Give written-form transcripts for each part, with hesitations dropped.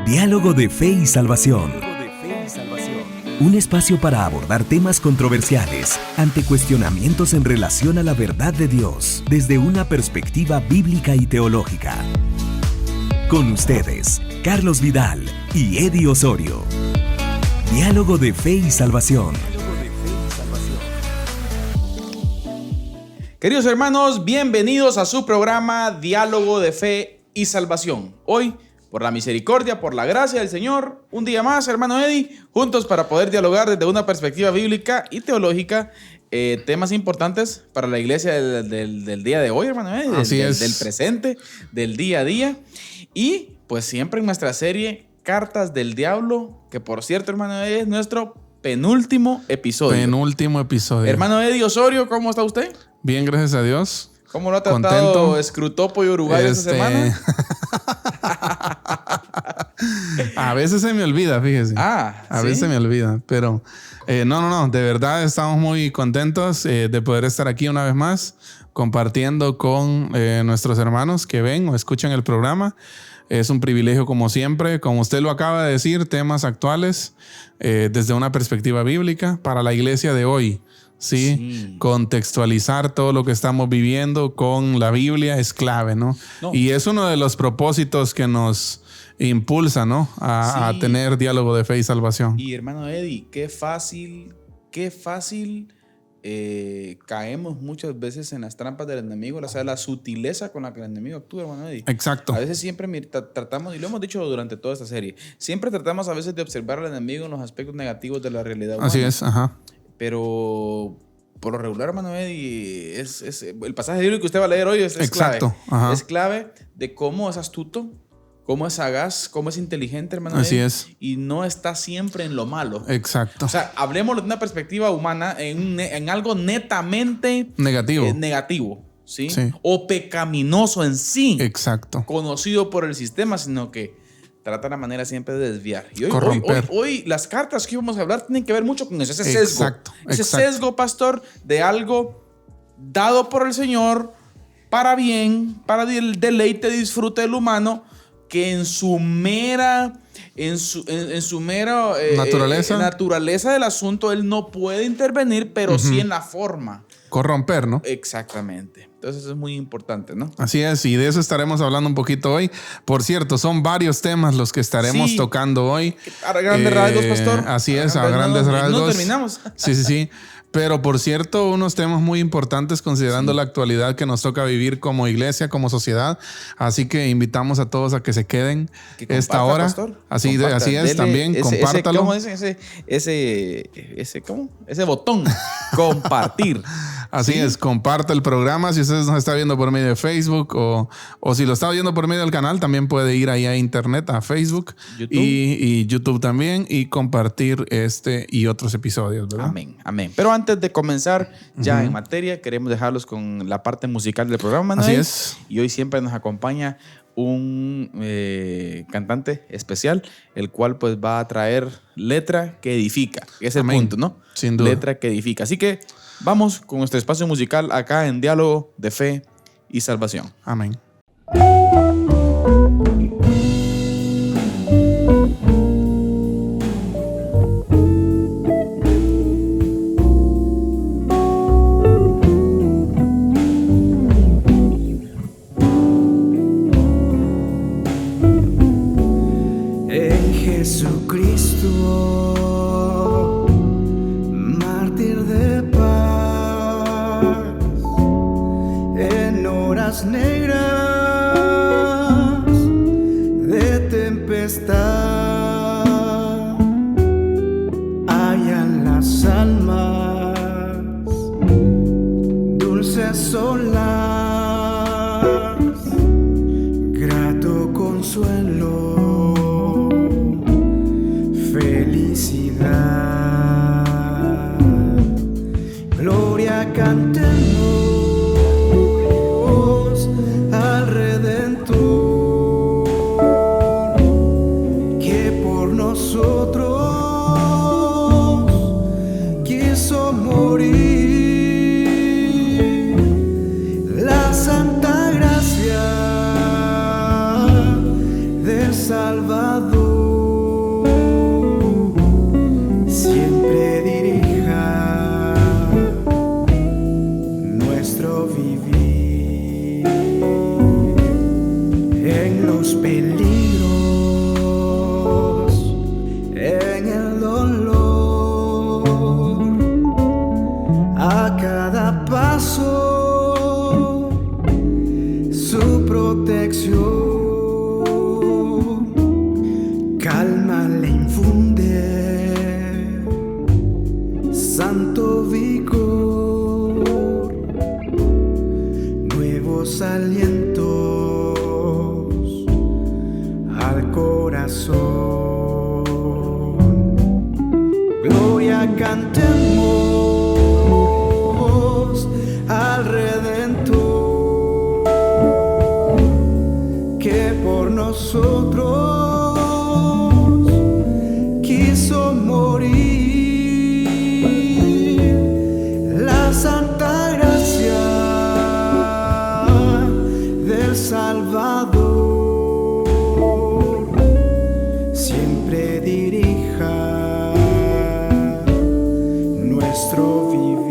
Diálogo de Fe y Salvación. Un espacio para abordar temas controversiales ante cuestionamientos en relación a la verdad de Dios desde una perspectiva bíblica y teológica. Con ustedes, Carlos Vidal y Eddie Osorio. Diálogo de Fe y Salvación. Queridos hermanos, bienvenidos a su programa Diálogo de Fe y Salvación. Hoy, por la misericordia, por la gracia del Señor, un día más, hermano Eddie, juntos para poder dialogar desde una perspectiva bíblica y teológica temas importantes para la iglesia del día de hoy, hermano Eddie. Así es. Del presente, del día a día. Y pues siempre en nuestra serie Cartas del Diablo, que por cierto, hermano Eddie, es nuestro penúltimo episodio. Hermano Eddie Osorio, ¿cómo está usted? Bien, gracias a Dios. ¿Cómo lo ha tratado Contento. Scrutopo y Uruguay esta semana? A veces se me olvida, fíjese. A veces se me olvida, pero no, de verdad estamos muy contentos de poder estar aquí una vez más compartiendo con nuestros hermanos que ven o escuchan el programa. Es un privilegio como siempre, como usted lo acaba de decir, temas actuales desde una perspectiva bíblica para la iglesia de hoy. Sí, contextualizar todo lo que estamos viviendo con la Biblia es clave, ¿no? Y es uno de los propósitos que nos impulsa, ¿no? A tener diálogo de fe y salvación. Y hermano Eddie, qué fácil caemos muchas veces en las trampas del enemigo, o sea, la sutileza con la que el enemigo actúa, hermano Eddie. Exacto. A veces siempre tratamos, y lo hemos dicho durante toda esta serie, siempre tratamos a veces de observar al enemigo en los aspectos negativos de la realidad humana. Así es, ajá. Pero por lo regular, hermano Eddie, el pasaje bíblico que usted va a leer hoy es Exacto, clave. ajá. Es clave de cómo es astuto, cómo es sagaz, cómo es inteligente, hermano Así Eddie, es. y no está siempre en lo malo. Exacto. O sea, hablemos de una perspectiva humana en algo netamente negativo, ¿sí? O pecaminoso en sí. Exacto. Conocido por el sistema, sino que trata la manera siempre de desviar. Y hoy las cartas que vamos a hablar tienen que ver mucho con eso, ese sesgo. Exacto. Ese sesgo, pastor, de algo dado por el Señor para bien, para el deleite, disfrute del humano, que en su mera naturaleza del asunto él no puede intervenir, pero sí en la forma. Corromper, ¿no? Exactamente. Entonces eso es muy importante, ¿no? Así es, y de eso estaremos hablando un poquito hoy. Por cierto, son varios temas los que estaremos tocando hoy. A grandes rasgos, pastor. Así es, a grandes rasgos. No terminamos. Sí. Pero por cierto, unos temas muy importantes considerando la actualidad que nos toca vivir como iglesia, como sociedad. Así que invitamos a todos a que se queden esta hora. Pastor. Así es, también compártalo. ¿Cómo es ese botón? Compartir. Así es, comparte el programa. Si usted nos está viendo por medio de Facebook o si lo está viendo por medio del canal, también puede ir ahí a internet, a Facebook, YouTube. Y YouTube también, y compartir este y otros episodios, ¿verdad? Amén. Pero antes de comenzar ya en materia, queremos dejarlos con la parte musical del programa, ¿no? Así es. Y hoy siempre nos acompaña un cantante especial, el cual pues va a traer letra que edifica. Ese es el punto, ¿no? Sin duda. Letra que edifica. Así que vamos con nuestro espacio musical acá en Diálogo de Fe y Salvación. Amén. Jesucristo, mártir de paz, en horas negras de tempestad, hallan las almas dulces solas, grato consuelo. Felicidad, gloria cantemos al Redentor, que por nosotros quiso morir. La santa gracia del Salvador peligros, en el dolor, a cada paso, su protección. Calma le infunde, santo vigor, nuevos alientos al corazón. Gloria cantemos al Redentor, que por nosotros quiso morir. La santa gracia del Salvador siempre dirija nuestro vivir.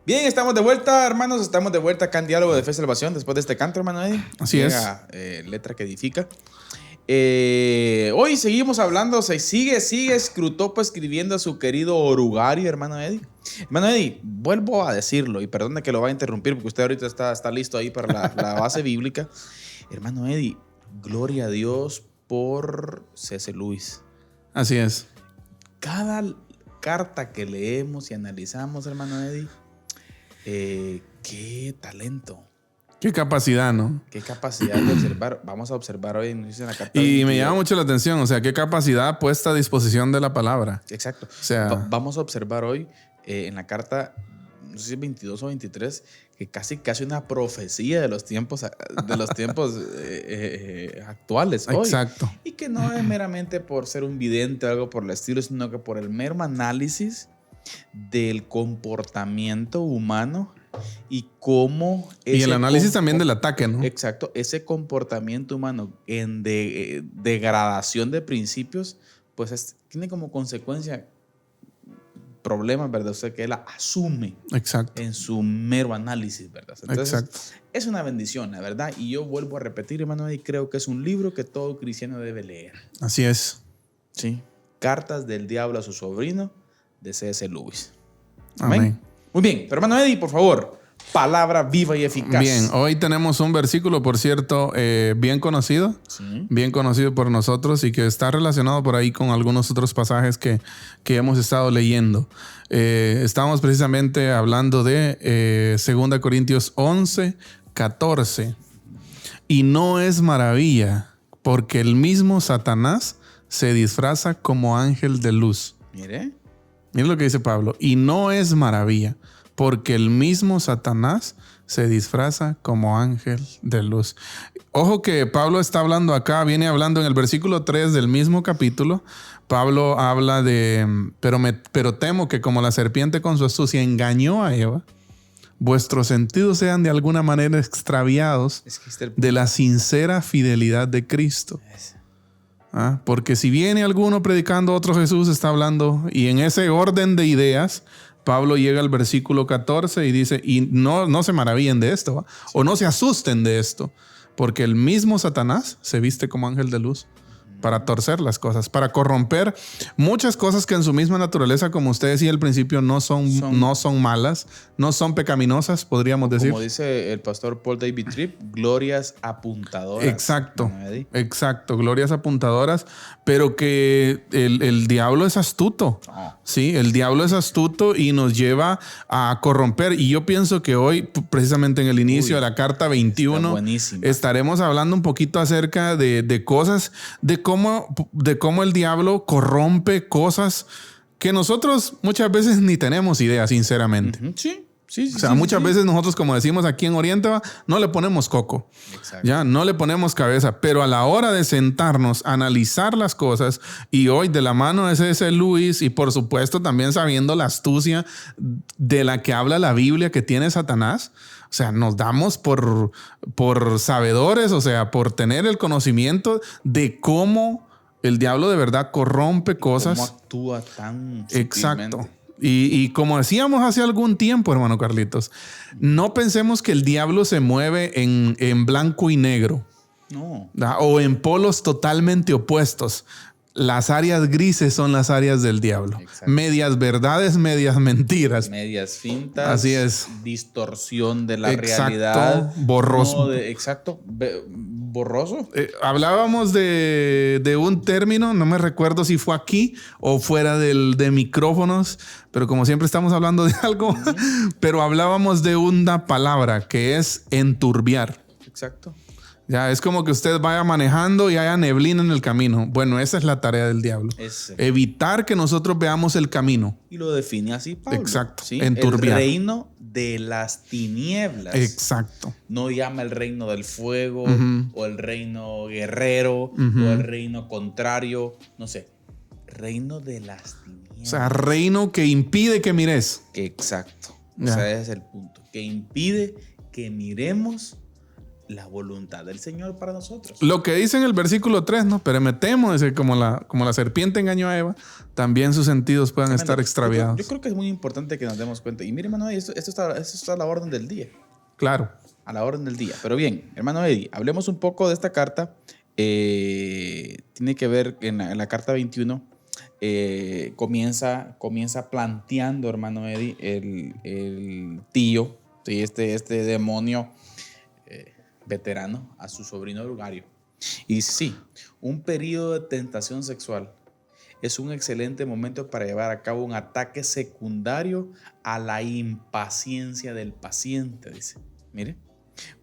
Bien, estamos de vuelta, hermanos. Estamos de vuelta acá en Diálogo de Fe y Salvación después de este canto, hermano Eddie. Así es. Letra que edifica. Hoy seguimos hablando, se sigue Scrutopo escribiendo a su querido Orugario, hermano Eddie. Hermano Eddie, vuelvo a decirlo, y perdone que lo vaya a interrumpir porque usted ahorita está listo ahí para la base bíblica. Hermano Eddie, gloria a Dios por C.S. Lewis. Así es. Cada carta que leemos y analizamos, hermano Eddie, qué talento. Qué capacidad, ¿no? Qué capacidad de observar. Vamos a observar hoy en la carta. Y me llama mucho la atención, o sea, qué capacidad puesta a disposición de la palabra. Exacto. O sea, vamos a observar hoy en la carta, no sé si 22 o 23, que casi una profecía de los tiempos actuales hoy. Exacto. Y que no es meramente por ser un vidente o algo por el estilo, sino que por el mero análisis del comportamiento humano y cómo... Y el análisis también del ataque, ¿no? Exacto. Ese comportamiento humano en degradación de principios, pues tiene como consecuencia problemas, ¿verdad? O sea, que él asume. Exacto. En su mero análisis, ¿verdad? Entonces, exacto. Es una bendición, la verdad. Y yo vuelvo a repetir, hermano, y creo que es un libro que todo cristiano debe leer. Así es. Sí. Cartas del diablo a su sobrino, de C.S. Lewis. Amén. Muy bien, pero hermano Eddie, por favor, palabra viva y eficaz. Bien, hoy tenemos un versículo, por cierto, bien conocido, bien conocido por nosotros y que está relacionado por ahí con algunos otros pasajes que hemos estado leyendo. Estamos precisamente hablando de 2 Corintios 11, 14. Y no es maravilla, porque el mismo Satanás se disfraza como ángel de luz. Mire lo que dice Pablo. Y no es maravilla, porque el mismo Satanás se disfraza como ángel de luz. Ojo que Pablo está hablando acá, viene hablando en el versículo 3 del mismo capítulo. Pablo habla de, pero temo que como la serpiente con su astucia engañó a Eva, vuestros sentidos sean de alguna manera extraviados de la sincera fidelidad de Cristo. Porque si viene alguno predicando otro Jesús, está hablando, y en ese orden de ideas, Pablo llega al versículo 14 y dice, y no se maravillen de esto, o no se asusten de esto, porque el mismo Satanás se viste como ángel de luz para torcer las cosas, para corromper muchas cosas que en su misma naturaleza, como usted decía al principio, no son malas, no son pecaminosas, podríamos decir. Como dice el pastor Paul David Tripp, glorias apuntadoras. Exacto, glorias apuntadoras, pero que el diablo es astuto. Sí, el diablo es astuto y nos lleva a corromper. Y yo pienso que hoy, precisamente en el inicio de la carta 21, estaremos hablando un poquito acerca de cosas, de cómo el diablo corrompe cosas que nosotros muchas veces ni tenemos idea, sinceramente. Sí, o sea, muchas veces nosotros, como decimos aquí en Oriente, no le ponemos coco. Ya, no le ponemos cabeza. Pero a la hora de sentarnos, analizar las cosas, y hoy de la mano de C.S. Lewis, y por supuesto también sabiendo la astucia de la que habla la Biblia que tiene Satanás, o sea, nos damos por sabedores, o sea, por tener el conocimiento de cómo el diablo de verdad corrompe cosas. Cómo actúa tan sutilmente. Exacto. Y como decíamos hace algún tiempo, hermano Carlitos, no pensemos que el diablo se mueve en blanco y negro. No. O en polos totalmente opuestos. Las áreas grises son las áreas del diablo. Exacto. Medias verdades, medias mentiras. Medias fintas. Así es. Distorsión de la realidad. Borroso. Borroso. Hablábamos de un término, no me recuerdo si fue aquí o fuera de micrófonos, pero como siempre estamos hablando de algo, pero hablábamos de una palabra que es enturbiar. Exacto. Ya, es como que usted vaya manejando y haya neblina en el camino. Bueno, esa es la tarea del diablo. Evitar que nosotros veamos el camino. Y lo define así, Pablo. Exacto. ¿Sí? El reino de las tinieblas. Exacto. No llama el reino del fuego, o el reino guerrero, o el reino contrario. No sé. Reino de las tinieblas. O sea, reino que impide que mires. Exacto. O sea, ese es el punto. Que impide que miremos la voluntad del Señor para nosotros. Lo que dice en el versículo 3, ¿no? Pero me temo, dice, como la serpiente engañó a Eva, también sus sentidos puedan estar extraviados. Yo creo que es muy importante que nos demos cuenta. Y mire, hermano Eddie, esto está a la orden del día. Claro. A la orden del día. Pero bien, hermano Eddie, hablemos un poco de esta carta. Tiene que ver en la carta 21. Comienza planteando, hermano Eddie, el tío, ¿sí? este demonio veterano, a su sobrino Rugario. Y dice, sí, un periodo de tentación sexual es un excelente momento para llevar a cabo un ataque secundario a la impaciencia del paciente, dice. Mire,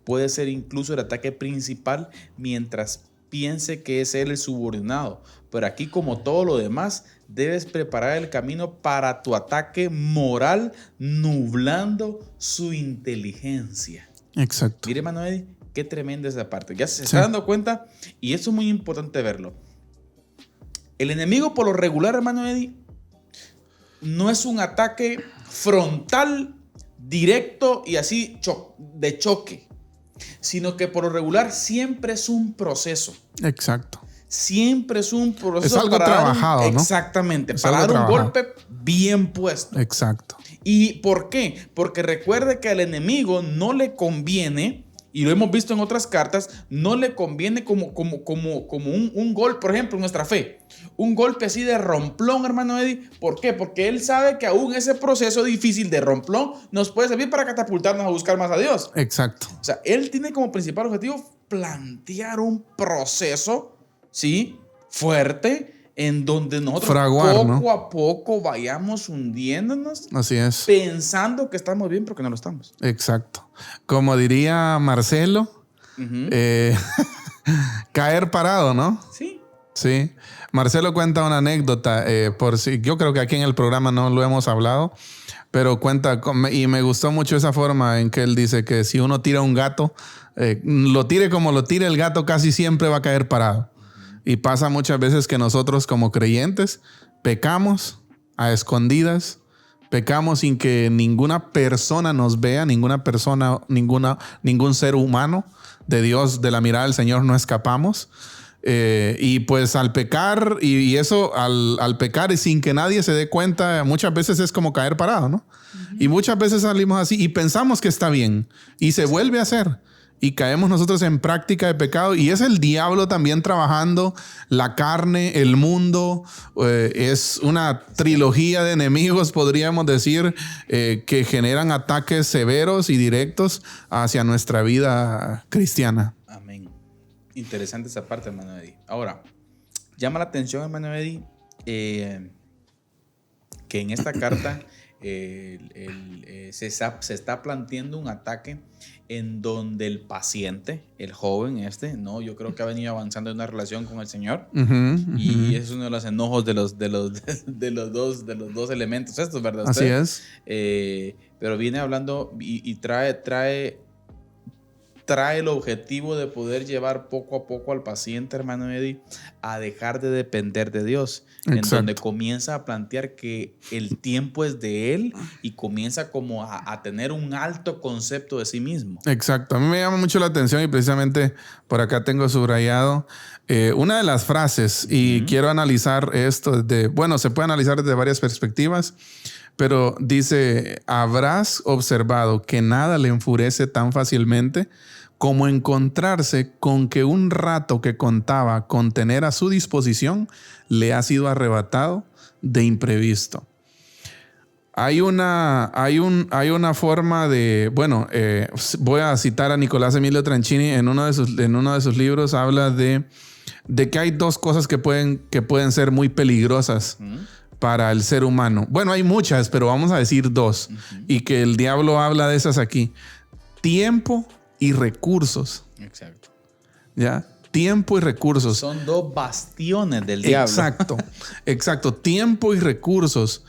puede ser incluso el ataque principal mientras piense que es él el subordinado. Pero aquí, como todo lo demás, debes preparar el camino para tu ataque moral, nublando su inteligencia. Exacto. Mire, hermano Eddie, qué tremenda esa parte. Ya se está dando cuenta, y eso es muy importante verlo. El enemigo, por lo regular, hermano Eddie, no es un ataque frontal, directo y así de choque, sino que por lo regular siempre es un proceso. Exacto. Siempre es un proceso. Es algo trabajado, ¿no? Exactamente. Para dar un golpe bien puesto. Exacto. ¿Y por qué? Porque recuerde que al enemigo no le conviene, y lo hemos visto en otras cartas, no le conviene como un golpe, por ejemplo, en nuestra fe. Un golpe así de romplón, hermano Eddie. ¿Por qué? Porque él sabe que aún ese proceso difícil de romplón nos puede servir para catapultarnos a buscar más a Dios. Exacto. O sea, él tiene como principal objetivo plantear un proceso, ¿sí? Fuerte, en donde nosotros poco a poco vayamos hundiéndonos. Así es. Pensando que estamos bien, pero que no lo estamos. Exacto. Como diría Marcelo, caer parado, ¿no? Sí. Sí. Marcelo cuenta una anécdota, yo creo que aquí en el programa no lo hemos hablado, pero cuenta, y me gustó mucho esa forma en que él dice que si uno tira un gato, lo tire como lo tire, el gato casi siempre va a caer parado. Y pasa muchas veces que nosotros como creyentes pecamos a escondidas, pecamos sin que ninguna persona nos vea, ningún ser humano de Dios, de la mirada del Señor no escapamos. Y pues al pecar, y eso al pecar y sin que nadie se dé cuenta, muchas veces es como caer parado, ¿no? Uh-huh. Y muchas veces salimos así y pensamos que está bien y se vuelve a hacer. Y caemos nosotros en práctica de pecado. Y es el diablo también trabajando, la carne, el mundo. Es una trilogía de enemigos, podríamos decir, que generan ataques severos y directos hacia nuestra vida cristiana. Amén. Interesante esa parte, hermano Eddie. Ahora, llama la atención, hermano Eddie, que en esta carta se está planteando un ataque en donde el paciente, el joven ¿no? Yo creo que ha venido avanzando en una relación con el Señor. Y es uno de los enojos de los dos elementos estos, ¿verdad? Así es. Pero viene hablando y trae el objetivo de poder llevar poco a poco al paciente, hermano Eddie, a dejar de depender de Dios. Exacto. En donde comienza a plantear que el tiempo es de Él y comienza como a tener un alto concepto de sí mismo. Exacto. A mí me llama mucho la atención y precisamente por acá tengo subrayado una de las frases y quiero analizar esto se puede analizar desde varias perspectivas, pero dice, habrás observado que nada le enfurece tan fácilmente como encontrarse con que un rato que contaba con tener a su disposición le ha sido arrebatado de imprevisto. Hay una forma de, voy a citar a Nicolás Emilio Tranchini en uno de sus libros, habla de que hay dos cosas que pueden ser muy peligrosas para el ser humano. Bueno, hay muchas, pero vamos a decir dos. Y que el diablo habla de esas aquí. Tiempo y recursos. Exacto. ¿Ya? Tiempo y recursos. Son dos bastiones del diablo. Exacto. Tiempo y recursos.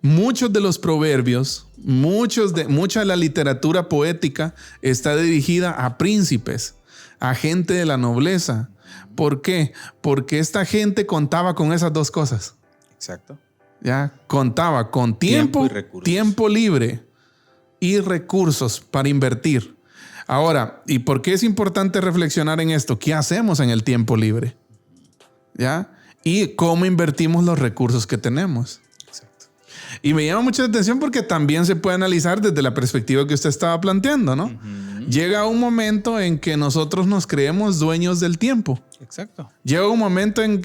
Muchos de los proverbios, mucha de la literatura poética está dirigida a príncipes, a gente de la nobleza. ¿Por qué? Porque esta gente contaba con esas dos cosas. Exacto. Ya contaba con tiempo libre y recursos para invertir. Ahora, ¿y por qué es importante reflexionar en esto? ¿Qué hacemos en el tiempo libre? ¿Ya? Y cómo invertimos los recursos que tenemos. Exacto. Y me llama mucha atención porque también se puede analizar desde la perspectiva que usted estaba planteando, ¿no? Llega un momento en que nosotros nos creemos dueños del tiempo. Exacto. Llega un momento en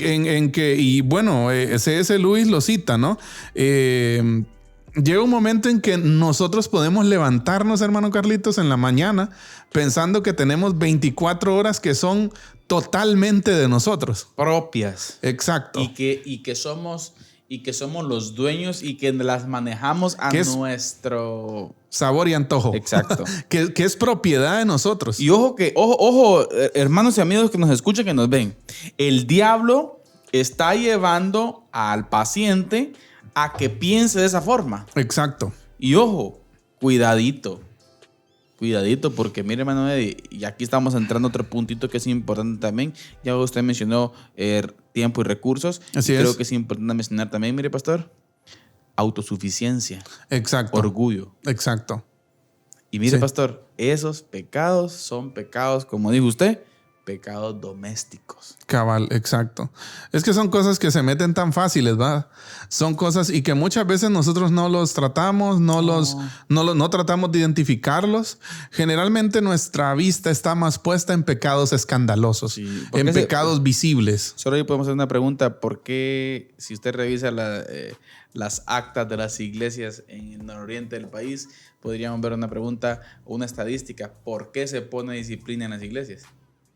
que, y bueno, C.S. Lewis lo cita, ¿no? Llega un momento en que nosotros podemos levantarnos, hermano Carlitos, en la mañana pensando que tenemos 24 horas que son totalmente de nosotros. Propias. Exacto. Y que somos los dueños y que las manejamos a nuestro sabor y antojo. Exacto. que es propiedad de nosotros. Y ojo, hermanos y amigos que nos escuchan, que nos ven. El diablo está llevando al paciente a que piense de esa forma. Exacto. Y ojo, cuidadito, porque mire, hermano Eddie, y aquí estamos entrando a otro puntito que es importante también. Ya usted mencionó tiempo y recursos. Así es. Creo que es importante mencionar también, mire, pastor, autosuficiencia. Exacto. Orgullo. Exacto. Y mire, pastor, esos pecados son pecados, como dijo usted, pecados domésticos. Cabal, exacto. Es que son cosas que se meten tan fáciles, ¿va? Son cosas y que muchas veces nosotros no los tratamos, no tratamos de identificarlos. Generalmente nuestra vista está más puesta en pecados escandalosos, en pecados visibles. Solo ahí podemos hacer una pregunta. ¿Por qué, si usted revisa las actas de las iglesias en el nororiente del país, podríamos ver una pregunta, una estadística? ¿Por qué se pone disciplina en las iglesias?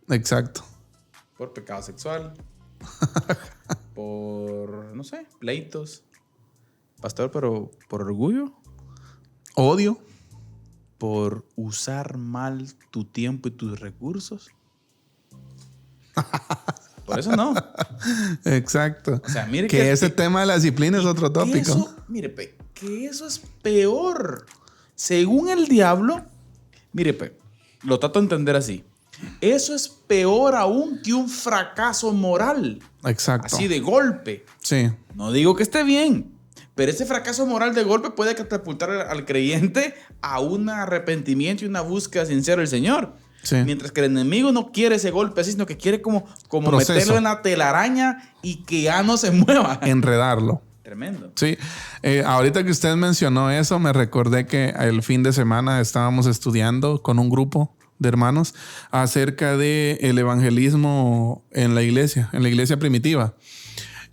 Exacto. Por pecado sexual. Por, no sé, pleitos. Pastor, pero ¿por orgullo? Odio. ¿Por usar mal tu tiempo y tus recursos? Por eso no. Exacto. O sea, mire que ese tema de la disciplina es otro tópico. Eso, mire, que eso es peor. Según el diablo, mire, lo trato de entender así. Eso es peor aún que un fracaso moral. Exacto. Así de golpe. Sí. No digo que esté bien, pero ese fracaso moral de golpe puede catapultar al creyente a un arrepentimiento y una búsqueda sincera del Señor. Sí. Mientras que el enemigo no quiere ese golpe así, sino que quiere como meterlo en la telaraña y que ya no se mueva. Enredarlo. Tremendo. Sí. Ahorita que usted mencionó eso, me recordé que el fin de semana estábamos estudiando con un grupo de hermanos acerca del evangelismo en la iglesia primitiva.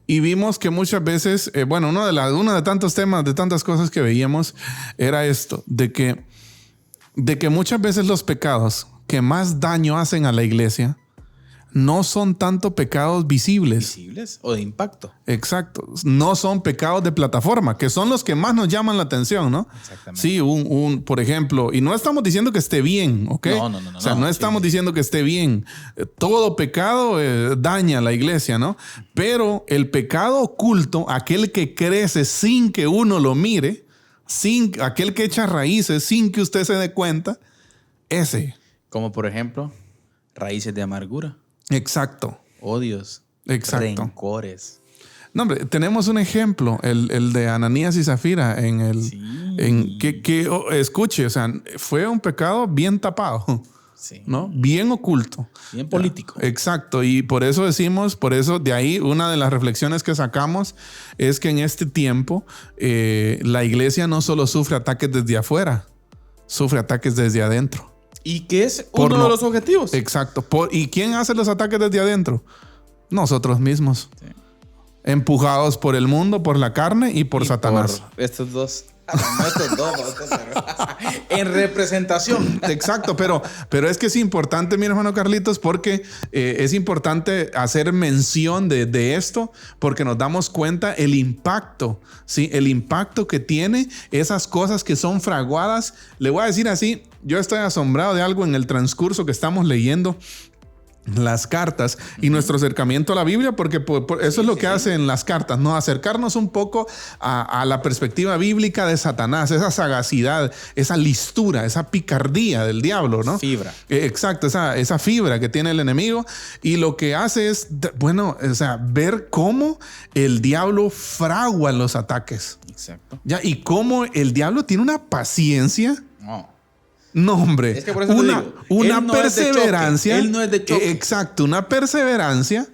Y vimos que muchas veces, uno de tantos temas, de tantas cosas que veíamos, era esto, de que muchas veces los pecados que más daño hacen a la iglesia no son tanto pecados visibles. ¿Visibles o de impacto? Exacto. No son pecados de plataforma, que son los que más nos llaman la atención, ¿no? Exactamente. Sí, por ejemplo, y no estamos diciendo que esté bien, ¿ok? No. O sea, no estamos diciendo que esté bien. Todo pecado daña a la iglesia, ¿no? Pero el pecado oculto, aquel que crece sin que uno lo mire, aquel que echa raíces sin que usted se dé cuenta, ese. Como por ejemplo, raíces de amargura. Exacto. Odios. Exacto. Rencores. No, hombre, tenemos un ejemplo, el de Ananías y Zafira escuche, o sea, fue un pecado bien tapado, sí, ¿no? Bien oculto. Bien político. Exacto. Y por eso de ahí una de las reflexiones que sacamos es que en este tiempo la iglesia no solo sufre ataques desde afuera, sufre ataques desde adentro. Y que es uno de los objetivos. Exacto. ¿Y quién hace los ataques desde adentro? Nosotros mismos. Sí. Empujados por el mundo, por la carne y por Satanás. Por estos dos. En representación. Exacto, pero es que es importante, mi hermano Carlitos, porque es importante hacer mención de esto, porque nos damos cuenta el impacto, ¿sí? El impacto que tiene esas cosas que son fraguadas. Le voy a decir así, yo estoy asombrado de algo en el transcurso que estamos leyendo las cartas y nuestro acercamiento a la Biblia, porque eso es lo que hacen las cartas, ¿no? Acercarnos un poco a la perspectiva bíblica de Satanás, esa sagacidad, esa listura, esa picardía del diablo, ¿no? Fibra. Exacto, esa fibra que tiene el enemigo, y lo que hace es, ver cómo el diablo fragua los ataques. Exacto. ¿Ya? Y cómo el diablo tiene una paciencia. No, hombre. Es que por eso una perseverancia. Él no es de choque. Exacto, una perseverancia.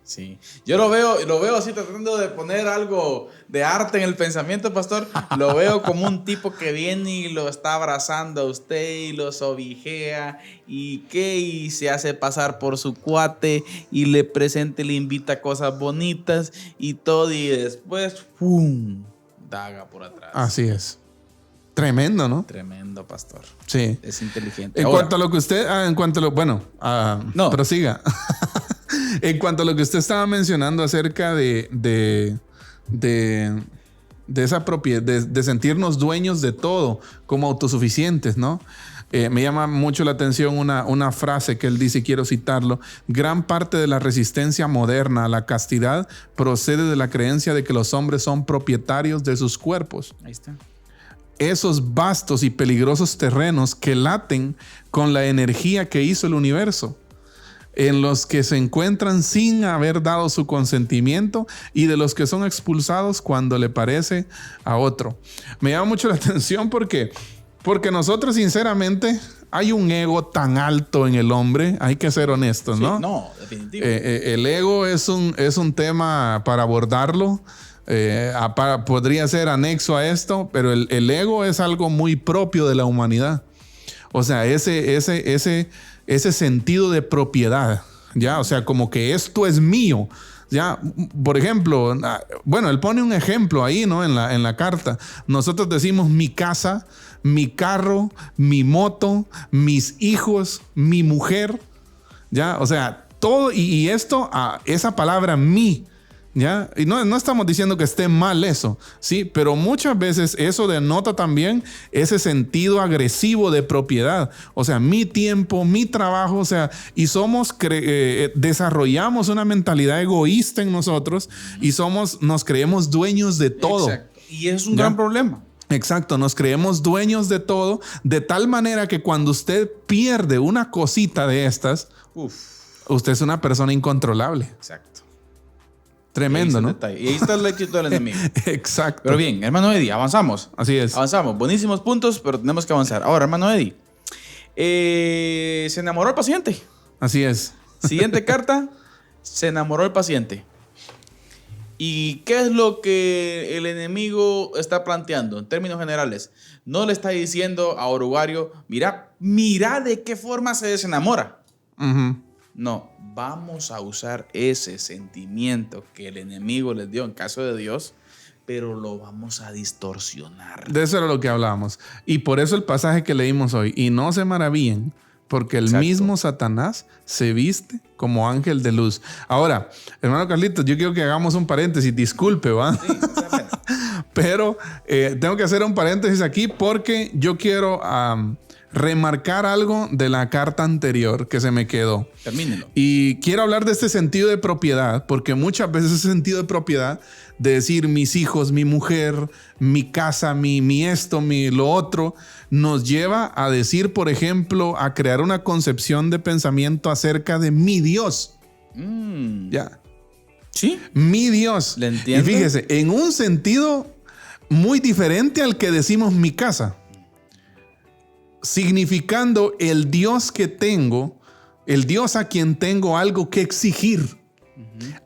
Sí. Yo lo veo así tratando de poner algo de arte en el pensamiento, pastor. Lo veo como un tipo que viene y lo está abrazando a usted y lo sobijea y se hace pasar por su cuate y le presenta y le invita cosas bonitas y todo, y después ¡pum! Daga por atrás. Así es. Tremendo, ¿no? Tremendo, pastor. Sí. Es inteligente. En cuanto a lo que usted... prosiga. En cuanto a lo que usted estaba mencionando acerca de esa propiedad, de sentirnos dueños de todo, como autosuficientes, ¿no? Me llama mucho la atención una frase que él dice, y quiero citarlo: gran parte de la resistencia moderna a la castidad procede de la creencia de que los hombres son propietarios de sus cuerpos. Ahí está. Esos vastos y peligrosos terrenos que laten con la energía que hizo el universo, en los que se encuentran sin haber dado su consentimiento y de los que son expulsados cuando le parece a otro. Me llama mucho la atención porque nosotros, sinceramente, hay un ego tan alto en el hombre, hay que ser honestos, ¿no? Sí, no, definitivo. El ego es un tema para abordarlo. Podría ser anexo a esto, pero el ego es algo muy propio de la humanidad. O sea, ese sentido de propiedad, ¿ya? O sea, como que esto es mío, ¿ya? Por ejemplo, él pone un ejemplo ahí, ¿no? En la carta. Nosotros decimos mi casa, mi carro, mi moto, mis hijos, mi mujer, ¿ya? O sea, todo, y esto, esa palabra mí, ¿Ya? Y no estamos diciendo que esté mal eso, ¿sí? Pero muchas veces eso denota también ese sentido agresivo de propiedad. O sea, mi tiempo, mi trabajo, o sea, y desarrollamos una mentalidad egoísta en nosotros y nos creemos dueños de todo. Exacto. Y es un gran problema. Exacto, nos creemos dueños de todo, de tal manera que cuando usted pierde una cosita de estas, usted es una persona incontrolable. Exacto. Tremendo, ¿no? Y ahí está el éxito del enemigo. Exacto. Pero bien, hermano Eddie, avanzamos. Así es. Avanzamos. Buenísimos puntos, pero tenemos que avanzar. Ahora, hermano Eddie, se enamoró el paciente. Así es. Siguiente carta, se enamoró el paciente. ¿Y qué es lo que el enemigo está planteando en términos generales? No le está diciendo a Orugario, mira de qué forma se desenamora. No, vamos a usar ese sentimiento que el enemigo les dio en caso de Dios, pero lo vamos a distorsionar. De eso era lo que hablábamos. Y por eso el pasaje que leímos hoy, y no se maravillen, porque el mismo Satanás se viste como ángel de luz. Ahora, hermano Carlitos, yo quiero que hagamos un paréntesis. Disculpe, ¿va? Sí, pero tengo que hacer un paréntesis aquí porque yo quiero remarcar algo de la carta anterior que se me quedó. Termínelo. Y quiero hablar de este sentido de propiedad, porque muchas veces ese sentido de propiedad, de decir mis hijos, mi mujer, mi casa, mi esto, mi lo otro, nos lleva a decir, por ejemplo, a crear una concepción de pensamiento acerca de mi Dios. Ya. Sí. Mi Dios. ¿Le entiendo? Y fíjese, en un sentido muy diferente al que decimos mi casa. Significando el Dios que tengo, el Dios a quien tengo algo que exigir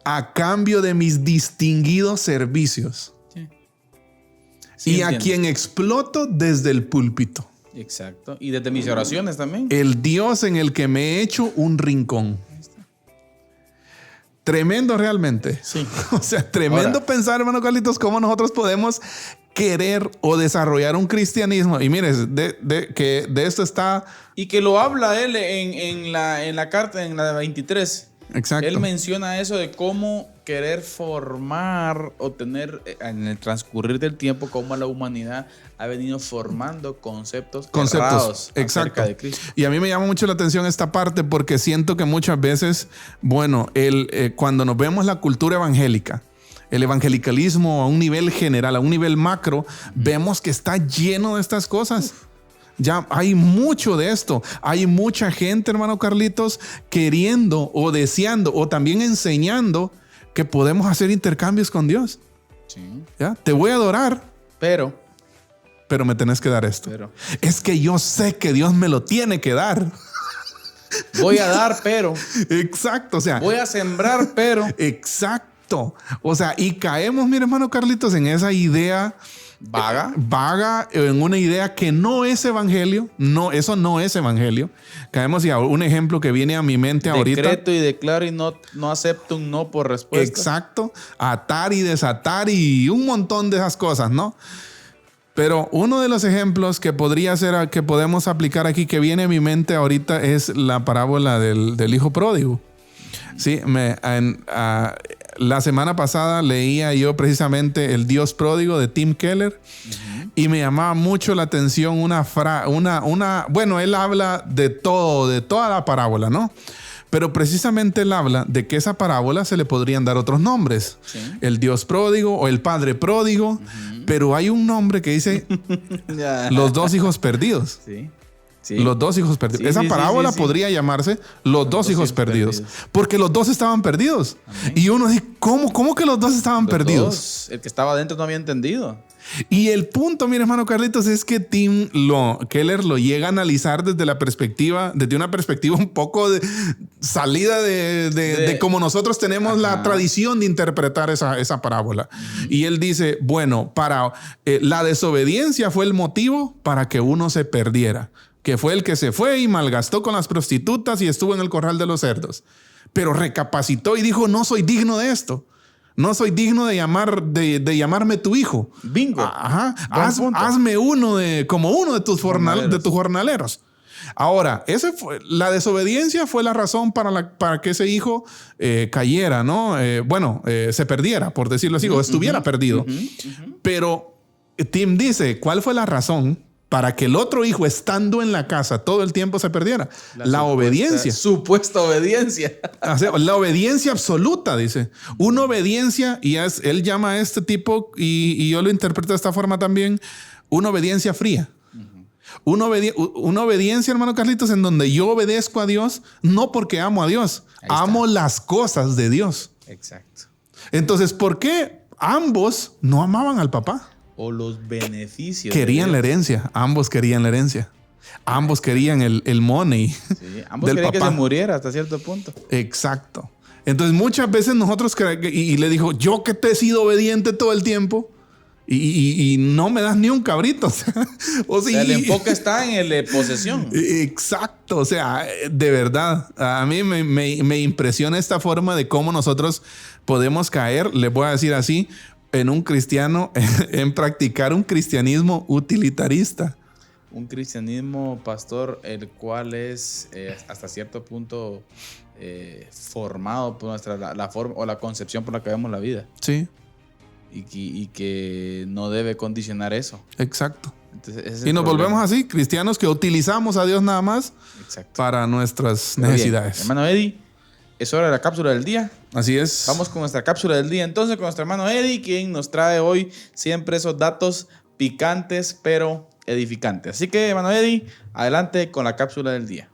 a cambio de mis distinguidos servicios. Sí, y entiendo. A quien exploto desde el púlpito. Exacto. Y desde mis oraciones también. El Dios en el que me he hecho un rincón. Tremendo realmente. Sí. O sea, tremendo ahora, pensar, hermano Carlitos, cómo nosotros podemos querer o desarrollar un cristianismo. Y mire, que de esto está... Y que lo habla él en la carta, en la 23. Exacto. Él menciona eso de cómo querer formar o tener en el transcurrir del tiempo, cómo la humanidad ha venido formando conceptos errados acerca de Cristo. Y a mí me llama mucho la atención esta parte porque siento que muchas veces, bueno, cuando nos vemos la cultura evangélica, el evangelicalismo a un nivel general, a un nivel macro, vemos que está lleno de estas cosas. Ya hay mucho de esto. Hay mucha gente, hermano Carlitos, queriendo o deseando o también enseñando que podemos hacer intercambios con Dios. Sí. ¿Ya? Te voy a adorar, pero me tenés que dar esto. Es que yo sé que Dios me lo tiene que dar. Voy a dar, pero. Exacto, o sea. Voy a sembrar, pero. Exacto. O sea, y caemos, mi hermano Carlitos, en esa idea vaga, en una idea que no es evangelio. No, eso no es evangelio. Caemos, y un ejemplo que viene a mi mente ahorita. Decreto y declaro y no acepto un no por respuesta. Exacto. Atar y desatar y un montón de esas cosas, ¿no? Pero uno de los ejemplos que podría ser, que podemos aplicar aquí, que viene a mi mente ahorita, es la parábola del hijo pródigo. Sí, la semana pasada leía yo precisamente El Dios Pródigo de Tim Keller y me llamaba mucho la atención bueno, él habla de toda la parábola, ¿no? Pero precisamente él habla de que esa parábola se le podrían dar otros nombres. Sí. El Dios pródigo o el Padre pródigo, pero hay un nombre que dice los dos hijos perdidos. Sí. Sí. Los dos hijos perdidos. Sí, esa parábola podría llamarse Los dos hijos perdidos. Porque los dos estaban perdidos. Amén. Y uno dice, ¿cómo que los dos estaban perdidos? El que estaba adentro no había entendido. Y el punto, mi hermano Carlitos, es que Tim Keller lo llega a analizar desde una perspectiva un poco de salida de como nosotros tenemos la tradición de interpretar esa parábola. Y él dice, bueno, la desobediencia fue el motivo para que uno se perdiera, que fue el que se fue y malgastó con las prostitutas y estuvo en el corral de los cerdos. Pero recapacitó y dijo, no soy digno de esto. No soy digno de llamarme tu hijo. Bingo. Ajá. Hazme como uno de tus jornaleros. Ahora, la desobediencia fue la razón para que ese hijo cayera, ¿no? Se perdiera, por decirlo así, o estuviera perdido. Pero Tim dice, ¿cuál fue la razón para que el otro hijo, estando en la casa todo el tiempo, se perdiera? La obediencia. Supuesta obediencia. O sea, la obediencia absoluta, dice. Una obediencia, y él llama a este tipo, y yo lo interpreto de esta forma también, una obediencia fría. Una obediencia, hermano Carlitos, en donde yo obedezco a Dios, no porque amo a Dios, amo las cosas de Dios. Exacto. Entonces, ¿por qué ambos no amaban al papá? O los beneficios. Querían la herencia. Ambos querían la herencia. Ambos querían el money. Sí, ambos querían que se muriera hasta cierto punto. Exacto. Entonces, muchas veces nosotros, y le dijo, yo que te he sido obediente todo el tiempo, y no me das ni un cabrito. O sea, el enfoque está en la posesión. Exacto. O sea, de verdad, a mí me impresiona esta forma de cómo nosotros podemos caer, les voy a decir así, en un cristiano, en practicar un cristianismo utilitarista. Un cristianismo, pastor, el cual es hasta cierto punto formado por la forma o la concepción por la que vemos la vida. Sí. Y que no debe condicionar eso. Exacto. Entonces, y nos volvemos así, cristianos que utilizamos a Dios nada más para nuestras necesidades. Bien, hermano Eddie, es hora de la cápsula del día. Así es. Vamos con nuestra cápsula del día entonces, con nuestro hermano Eddie, quien nos trae hoy siempre esos datos picantes pero edificantes. Así que, hermano Eddie, adelante con la cápsula del día.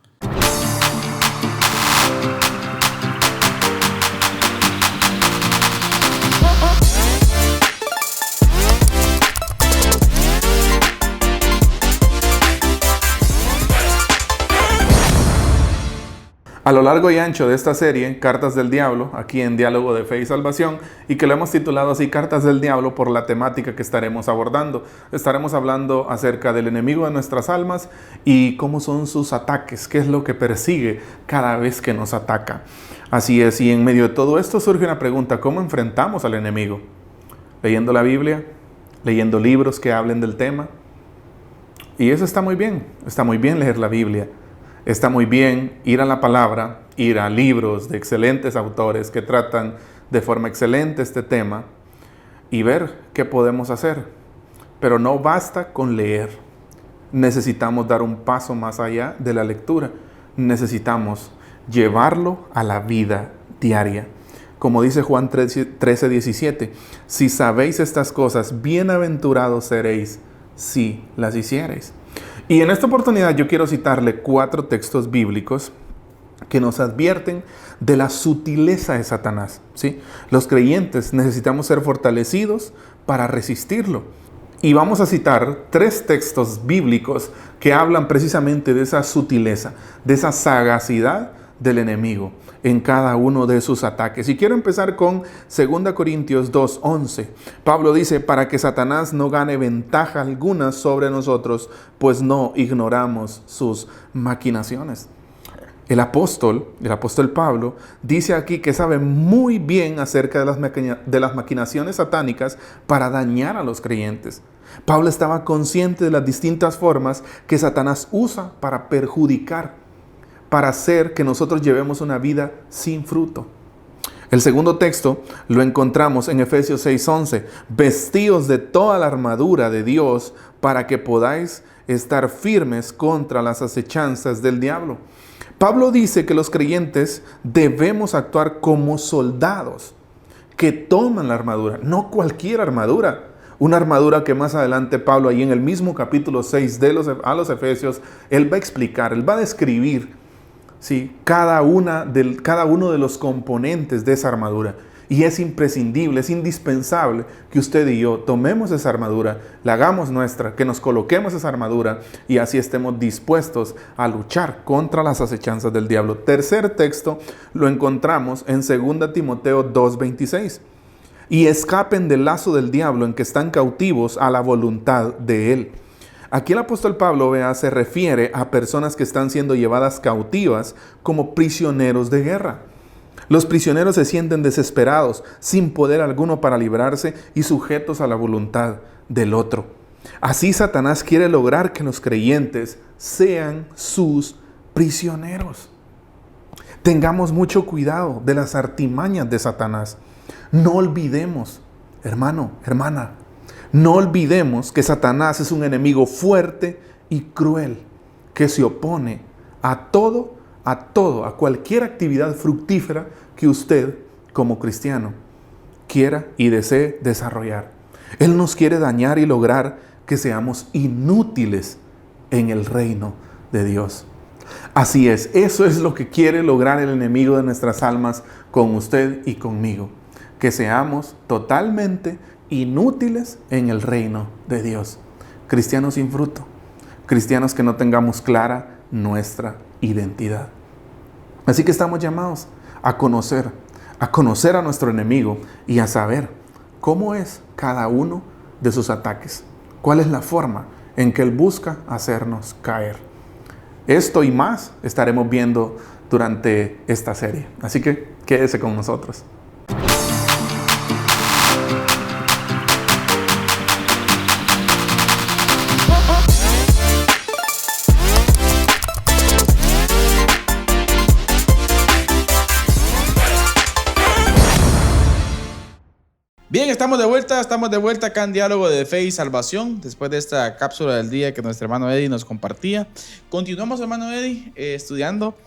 A lo largo y ancho de esta serie, Cartas del Diablo, aquí en Diálogo de Fe y Salvación, y que lo hemos titulado así, Cartas del Diablo, por la temática que estaremos abordando. Estaremos hablando acerca del enemigo de nuestras almas y cómo son sus ataques, qué es lo que persigue cada vez que nos ataca. Así es, y en medio de todo esto surge una pregunta, ¿cómo enfrentamos al enemigo? ¿Leyendo la Biblia? ¿Leyendo libros que hablen del tema? Y eso está muy bien leer la Biblia. Está muy bien ir a la palabra, ir a libros de excelentes autores que tratan de forma excelente este tema y ver qué podemos hacer. Pero no basta con leer. Necesitamos dar un paso más allá de la lectura. Necesitamos llevarlo a la vida diaria. Como dice Juan 13:17, si sabéis estas cosas, bienaventurados seréis si las hiciereis. Y en esta oportunidad yo quiero citarle 4 textos bíblicos que nos advierten de la sutileza de Satanás, ¿sí? Los creyentes necesitamos ser fortalecidos para resistirlo. Y vamos a citar 3 textos bíblicos que hablan precisamente de esa sutileza, de esa sagacidad del enemigo en cada uno de sus ataques. Y quiero empezar con 2 Corintios 2:11. Pablo dice, para que Satanás no gane ventaja alguna sobre nosotros, pues no ignoramos sus maquinaciones. El apóstol Pablo dice aquí que sabe muy bien acerca de las maquinaciones satánicas para dañar a los creyentes. Pablo estaba consciente de las distintas formas que Satanás usa para perjudicar, para hacer que nosotros llevemos una vida sin fruto. El segundo texto lo encontramos en Efesios 6:11. Vestíos de toda la armadura de Dios para que podáis estar firmes contra las acechanzas del diablo. Pablo dice que los creyentes debemos actuar como soldados que toman la armadura, no cualquier armadura. Una armadura que más adelante Pablo, ahí en el mismo capítulo 6 a los Efesios, él va a explicar, él va a describir, ¿sí?, cada uno de los componentes de esa armadura. Y es imprescindible, es indispensable que usted y yo tomemos esa armadura, la hagamos nuestra, que nos coloquemos esa armadura y así estemos dispuestos a luchar contra las acechanzas del diablo. Tercer texto lo encontramos en 2 Timoteo 2:26. Y escapen del lazo del diablo en que están cautivos a la voluntad de él. Aquí el apóstol Pablo, se refiere a personas que están siendo llevadas cautivas como prisioneros de guerra. Los prisioneros se sienten desesperados, sin poder alguno para librarse y sujetos a la voluntad del otro. Así Satanás quiere lograr que los creyentes sean sus prisioneros. Tengamos mucho cuidado de las artimañas de Satanás. No olvidemos, hermano, hermana, no olvidemos que Satanás es un enemigo fuerte y cruel que se opone a cualquier actividad fructífera que usted, como cristiano, quiera y desee desarrollar. Él nos quiere dañar y lograr que seamos inútiles en el reino de Dios. Así es, eso es lo que quiere lograr el enemigo de nuestras almas con usted y conmigo. Que seamos totalmente inútiles en el reino de Dios. Cristianos sin fruto. Cristianos que no tengamos clara nuestra identidad. Así que estamos llamados a conocer a nuestro enemigo y a saber cómo es cada uno de sus ataques. Cuál es la forma en que él busca hacernos caer. Esto y más estaremos viendo durante esta serie. Así que quédese con nosotros. Bien, estamos de vuelta acá en Diálogo de Fe y Salvación, después de esta cápsula del día que nuestro hermano Eddie nos compartía. Continuamos, hermano Eddie, estudiando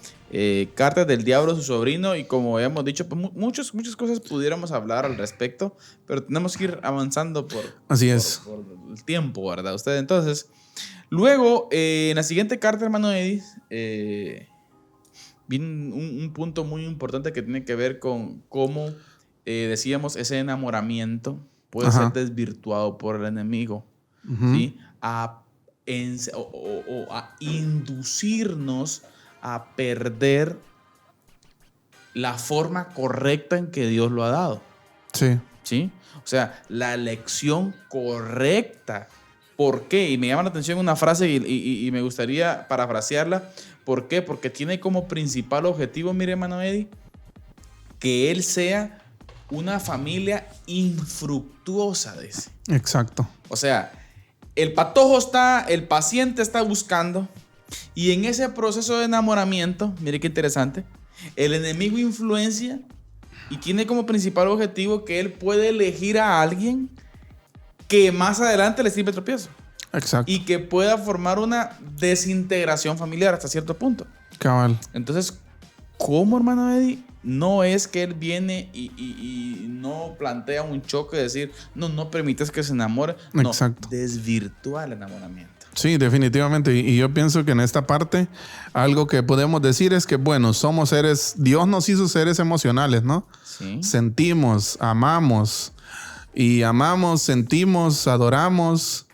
Cartas del Diablo a su sobrino, y como habíamos dicho, pues, muchas cosas pudiéramos hablar al respecto, pero tenemos que ir avanzando por el tiempo, ¿verdad? Usted, entonces, luego, en la siguiente carta, hermano Eddie, viene un punto muy importante que tiene que ver con cómo decíamos, ese enamoramiento puede ser desvirtuado por el enemigo, ¿sí? A inducirnos a perder la forma correcta en que Dios lo ha dado. Sí. ¿Sí? O sea, la elección correcta. ¿Por qué? Y me llama la atención una frase y me gustaría parafrasearla. ¿Por qué? Porque tiene como principal objetivo, mire, hermano Eddie, que él sea una familia infructuosa, dice. Exacto. O sea, el paciente está buscando, y en ese proceso de enamoramiento, mire qué interesante, el enemigo influencia y tiene como principal objetivo que él puede elegir a alguien que más adelante le sirve tropiezo. Exacto. Y que pueda formar una desintegración familiar hasta cierto punto. Cabal. Entonces, ¿cómo, hermano Eddie? No es que él viene y no plantea un choque de decir, no permites que se enamore. No, exacto. Desvirtúa el enamoramiento. Sí, definitivamente. Y yo pienso que en esta parte algo que podemos decir es que, bueno, somos seres, Dios nos hizo seres emocionales, ¿no? Sí. Sentimos, amamos, sentimos, adoramos.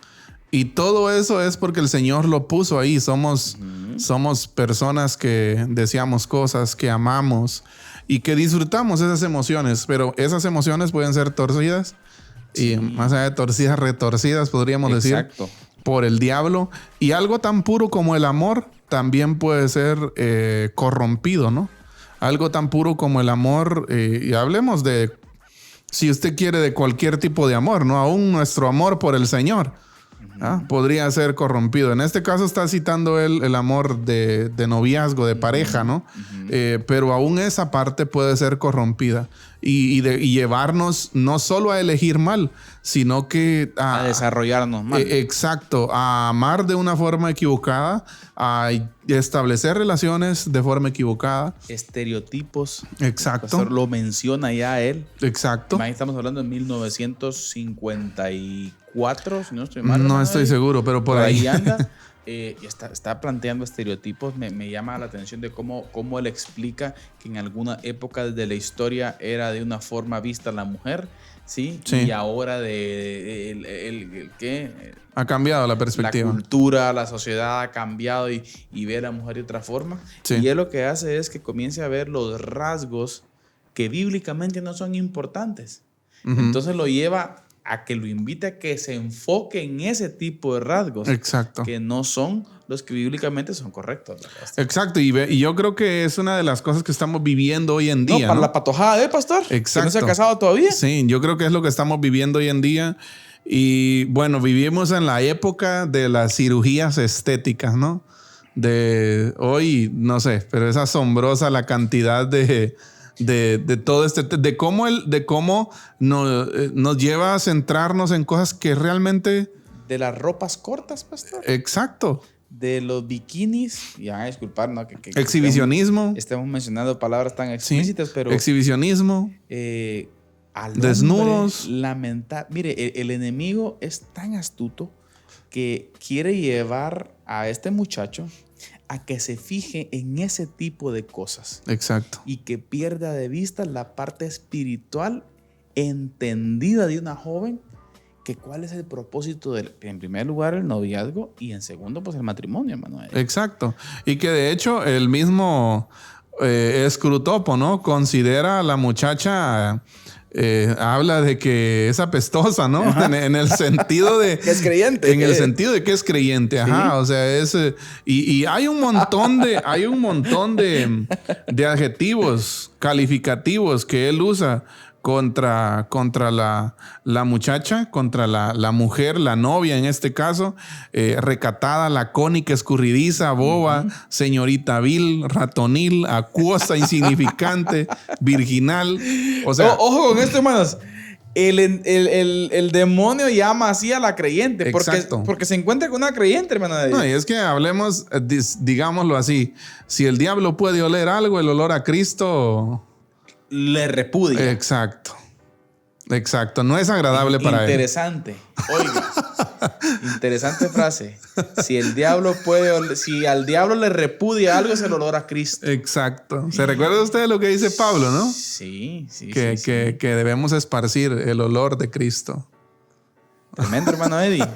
Y todo eso es porque el Señor lo puso ahí. Somos personas que deseamos cosas, que amamos y que disfrutamos esas emociones. Pero esas emociones pueden ser torcidas, sí, y más allá de torcidas, retorcidas, podríamos decir, por el diablo. Y algo tan puro como el amor también puede ser corrompido, ¿no? Algo tan puro como el amor, y hablemos de, si usted quiere, de cualquier tipo de amor, ¿no? Aún nuestro amor por el Señor podría ser corrompido. En este caso está citando el amor de noviazgo, de pareja, ¿no? Pero aún esa parte puede ser corrompida y llevarnos no solo a elegir mal, sino que a desarrollarnos mal. Exacto, a amar de una forma equivocada, a establecer relaciones de forma equivocada. Estereotipos. Exacto. Pastor lo menciona ya él. Exacto. Ahí estamos hablando de 1954, si no estoy mal. No estoy seguro, pero por ahí anda. Y está planteando estereotipos. Me llama la atención de cómo él explica que en alguna época de la historia era de una forma vista la mujer, ¿sí? Y ahora ¿qué? Ha cambiado la perspectiva. La cultura, la sociedad ha cambiado y ve a la mujer de otra forma. Sí. Y él lo que hace es que comience a ver los rasgos que bíblicamente no son importantes. Entonces lo lleva a que lo invite a que se enfoque en ese tipo de rasgos. Exacto. Que no son los que bíblicamente son correctos. Exacto. Y yo creo que es una de las cosas que estamos viviendo hoy en día. Para la patojada pastor. Exacto. Que no se ha casado todavía. Sí, yo creo que es lo que estamos viviendo hoy en día. Y bueno, vivimos en la época de las cirugías estéticas, ¿no? de hoy, no sé, pero es asombrosa la cantidad de todo de cómo nos lleva a centrarnos en cosas que realmente... De las ropas cortas, pastor. Exacto. De los bikinis, ya disculpar, ¿no? Que exhibicionismo. Estamos mencionando palabras tan explícitas, sí, pero... Exhibicionismo. Desnudos. Mire, el enemigo es tan astuto que quiere llevar a este muchacho a que se fije en ese tipo de cosas. Exacto. Y que pierda de vista la parte espiritual entendida de una joven, que cuál es el propósito en primer lugar, el noviazgo, y en segundo, pues el matrimonio, hermano. Exacto. Y que de hecho el mismo Scrutopo, ¿no? Considera a la muchacha... habla de que es apestosa, ¿no? En el sentido de... que es creyente. En el sentido de que es creyente, ajá. ¿Sí? O sea, es... Y hay un montón de adjetivos calificativos que él usa contra la muchacha, contra la mujer, la novia en este caso, recatada, lacónica, escurridiza, boba, señorita vil, ratonil, acuosa, insignificante, virginal. O sea, ojo con esto, hermanos. El demonio llama así a la creyente porque se encuentra con una creyente, hermano. No, y es que hablemos, digámoslo así, si el diablo puede oler algo, el olor a Cristo... le repudia. Exacto. No es agradable para él. Interesante. Oiga. Interesante frase. Si al diablo le repudia algo, es el olor a Cristo. Exacto. ¿Se recuerda usted lo que dice Pablo, no? Sí. Que debemos esparcir el olor de Cristo. Tremendo, hermano Eddie.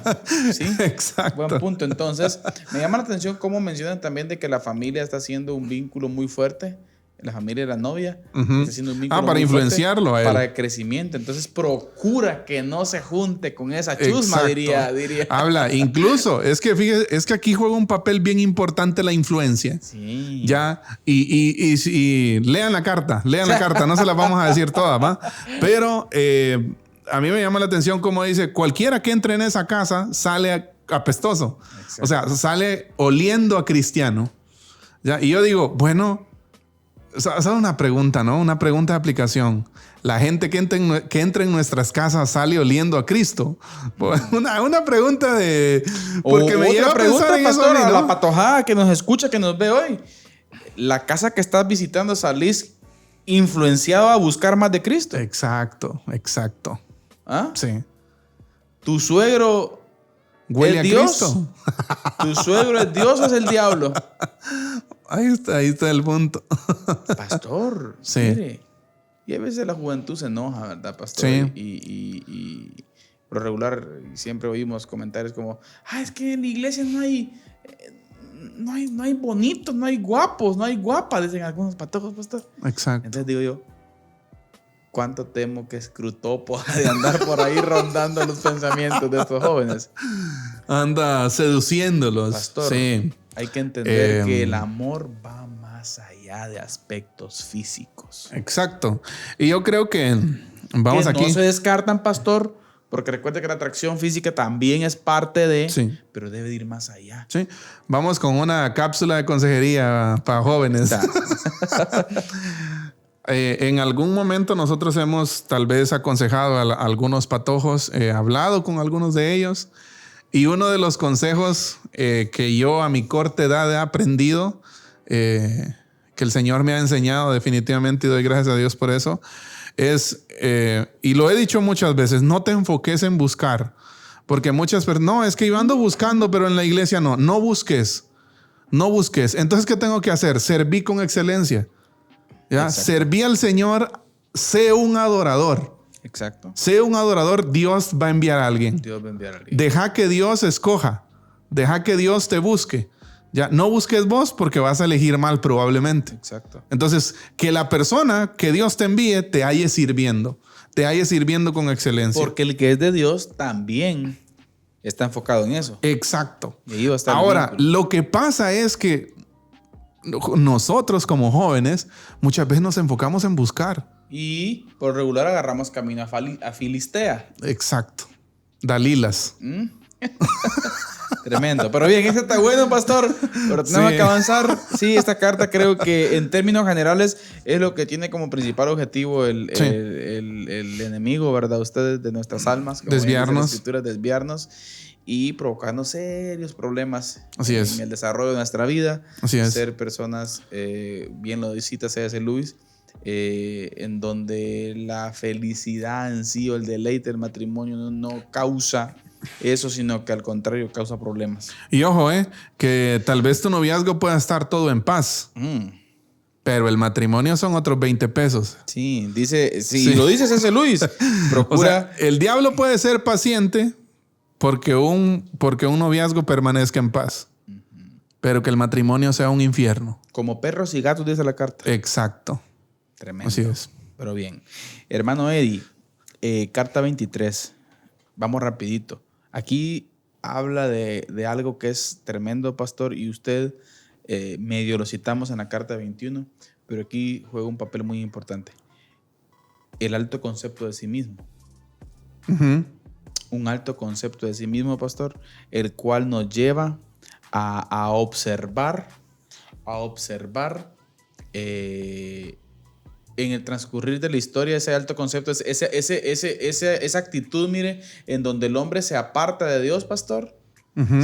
Sí. Exacto. Buen punto. Entonces, me llama la atención cómo mencionan también de que la familia está haciendo un vínculo muy fuerte. La familia de la novia está haciendo un vínculo para influenciarlo a él. Para el crecimiento. Entonces procura que no se junte con esa chusma, diría. Habla, incluso, es que fíjese, es que aquí juega un papel bien importante la influencia. Sí. Ya, y lean la carta, no se la vamos a decir todas, ¿va? Pero a mí me llama la atención como dice, cualquiera que entre en esa casa sale apestoso. Exacto. O sea, sale oliendo a cristiano. ¿Ya? Y yo digo, bueno... ¿Sabes una pregunta, no? Una pregunta de aplicación. La gente que entra en nuestras casas sale oliendo a Cristo. Una pregunta de... Porque me lleva a pensar en pastor, eso, ¿no? A la patojada que nos escucha, que nos ve hoy. La casa que estás visitando, salís influenciado a buscar más de Cristo. Exacto. ¿Ah? Sí. ¿Tu suegro huele es a Dios? Cristo? ¿Tu suegro es Dios o es el diablo? Ahí está el punto. Pastor, sí. Mire, y a veces la juventud se enoja, ¿verdad, pastor? Sí. Y por lo regular siempre oímos comentarios como, es que en la iglesia no hay bonitos, no hay guapos, no hay guapas, dicen algunos patojos, pastor. Exacto. Entonces digo yo, ¿cuánto temo que Scrutopo de andar por ahí rondando los pensamientos de estos jóvenes? Anda seduciéndolos. Pastor, sí. Hay que entender que el amor va más allá de aspectos físicos. Exacto. Y yo creo que vamos aquí. No se descartan, pastor, porque recuerde que la atracción física también es parte de, sí, pero debe de ir más allá. Sí. Vamos con una cápsula de consejería para jóvenes. En algún momento nosotros hemos tal vez aconsejado a algunos patojos, hablado con algunos de ellos. Y uno de los consejos que yo a mi corta edad he aprendido, que el Señor me ha enseñado definitivamente y doy gracias a Dios por eso, es, y lo he dicho muchas veces, no te enfoques en buscar. Porque muchas personas, no, es que yo ando buscando, pero en la iglesia no busques. Entonces, ¿qué tengo que hacer? Serví con excelencia. ¿Ya? Serví al Señor, sé un adorador. Exacto. Sé un adorador, Dios va a enviar a alguien. Deja que Dios escoja. Deja que Dios te busque. Ya, no busques vos porque vas a elegir mal probablemente. Exacto. Entonces, que la persona que Dios te envíe te halle sirviendo. Te halle sirviendo con excelencia. Porque el que es de Dios también está enfocado en eso. Exacto. Y ahí va a estar ahora, lo que pasa es que nosotros como jóvenes muchas veces nos enfocamos en buscar. Y por regular agarramos camino a Filistea. Exacto. Dalilas. Tremendo. Pero bien, este está bueno, pastor. Pero tenemos que avanzar. Sí, esta carta creo que en términos generales es lo que tiene como principal objetivo el enemigo, ¿verdad? Ustedes de nuestras almas. Como desviarnos. Las escrituras, desviarnos y provocarnos serios problemas en el desarrollo de nuestra vida. Así es. Ser personas, bien lo cita C.S. Lewis, en donde la felicidad en sí o el deleite del matrimonio no causa eso, sino que al contrario causa problemas. Y ojo, que tal vez tu noviazgo pueda estar todo en paz, pero el matrimonio son otros 20 pesos. Sí, dice, sí. Lo dice C.S. Lewis. Procura. O sea, el diablo puede ser paciente porque un noviazgo permanezca en paz, pero que el matrimonio sea un infierno. Como perros y gatos, dice la carta. Exacto. Tremendo. Así es. Pero bien. Hermano Eddie, carta 23. Vamos rapidito. Aquí habla de algo que es tremendo, pastor, y usted medio lo citamos en la carta 21, pero aquí juega un papel muy importante. El alto concepto de sí mismo. Un alto concepto de sí mismo, pastor, el cual nos lleva a observar en el transcurrir de la historia ese alto concepto, esa actitud, mire, en donde el hombre se aparta de Dios, pastor,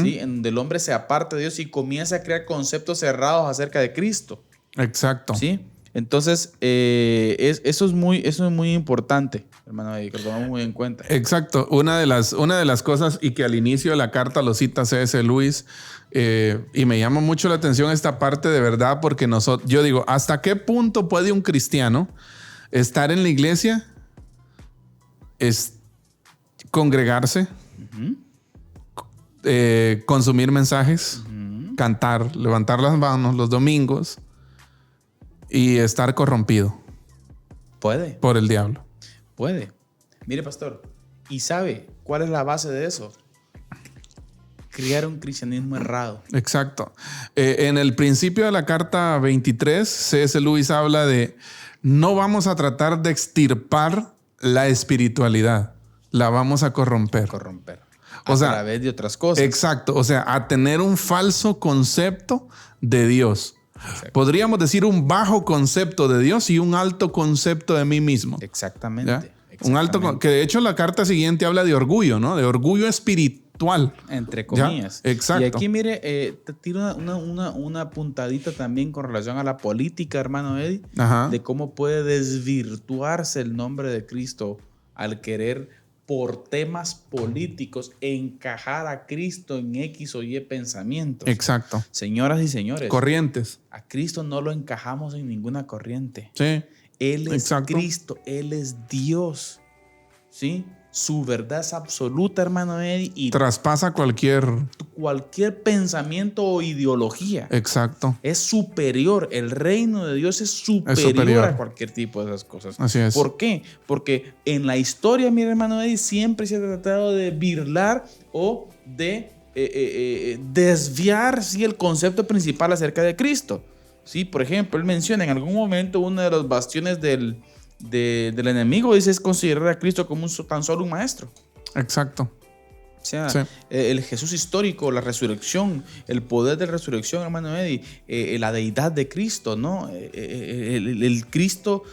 ¿sí? En donde el hombre se aparta de Dios y comienza a crear conceptos cerrados acerca de Cristo. Exacto. ¿Sí? Entonces, eso es muy importante, hermano, que lo tomamos muy en cuenta. Exacto. Una de las cosas, y que al inicio de la carta lo cita C.S. Lewis, y me llama mucho la atención esta parte de verdad, porque yo digo, ¿hasta qué punto puede un cristiano estar en la iglesia, congregarse, consumir mensajes, cantar, levantar las manos los domingos y estar corrompido? Puede. Por el diablo. Puede. Mire, pastor, ¿y sabe cuál es la base de eso? Criar un cristianismo errado. Exacto. En el principio de la carta 23, C.S. Lewis habla de no vamos a tratar de extirpar la espiritualidad, la vamos a corromper. A través de otras cosas. Exacto. O sea, a tener un falso concepto de Dios. Exacto. Podríamos decir un bajo concepto de Dios y un alto concepto de mí mismo. Exactamente. Un alto, que de hecho la carta siguiente habla de orgullo, ¿no? De orgullo espiritual. Entre comillas. ¿Ya? Exacto. Y aquí, mire, te tiro una puntadita también con relación a la política, hermano Eddie, de cómo puede desvirtuarse el nombre de Cristo al querer, por temas políticos, encajar a Cristo en X o Y pensamientos. Exacto. Señoras y señores. Corrientes. A Cristo no lo encajamos en ninguna corriente. Sí. Él es Cristo, Él es Dios. ¿Sí? Su verdad es absoluta, hermano Eddie. Y traspasa cualquier pensamiento o ideología. Exacto. Es superior. El reino de Dios es superior a cualquier tipo de esas cosas. Así es. ¿Por qué? Porque en la historia, mi hermano Eddie, siempre se ha tratado de birlar o de desviar, ¿sí?, el concepto principal acerca de Cristo. ¿Sí? Por ejemplo, él menciona en algún momento uno de los bastiones del enemigo, dice, es considerar a Cristo como tan solo un maestro. Exacto. O sea, sí. El Jesús histórico, la resurrección, el poder de la resurrección, hermano Eddie, la deidad de Cristo, ¿no? El Cristo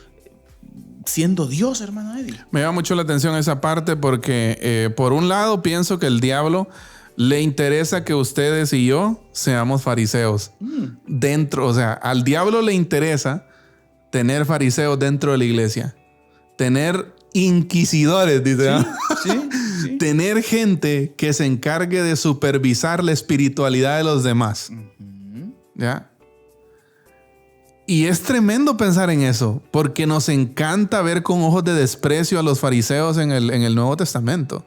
siendo Dios, hermano Eddie. Me llama mucho la atención esa parte porque, por un lado, pienso que el diablo le interesa que ustedes y yo seamos fariseos. Dentro, o sea, al diablo le interesa tener fariseos dentro de la iglesia. Tener inquisidores, dice. Sí. Tener gente que se encargue de supervisar la espiritualidad de los demás. ¿Ya? Y es tremendo pensar en eso, porque nos encanta ver con ojos de desprecio a los fariseos en el Nuevo Testamento.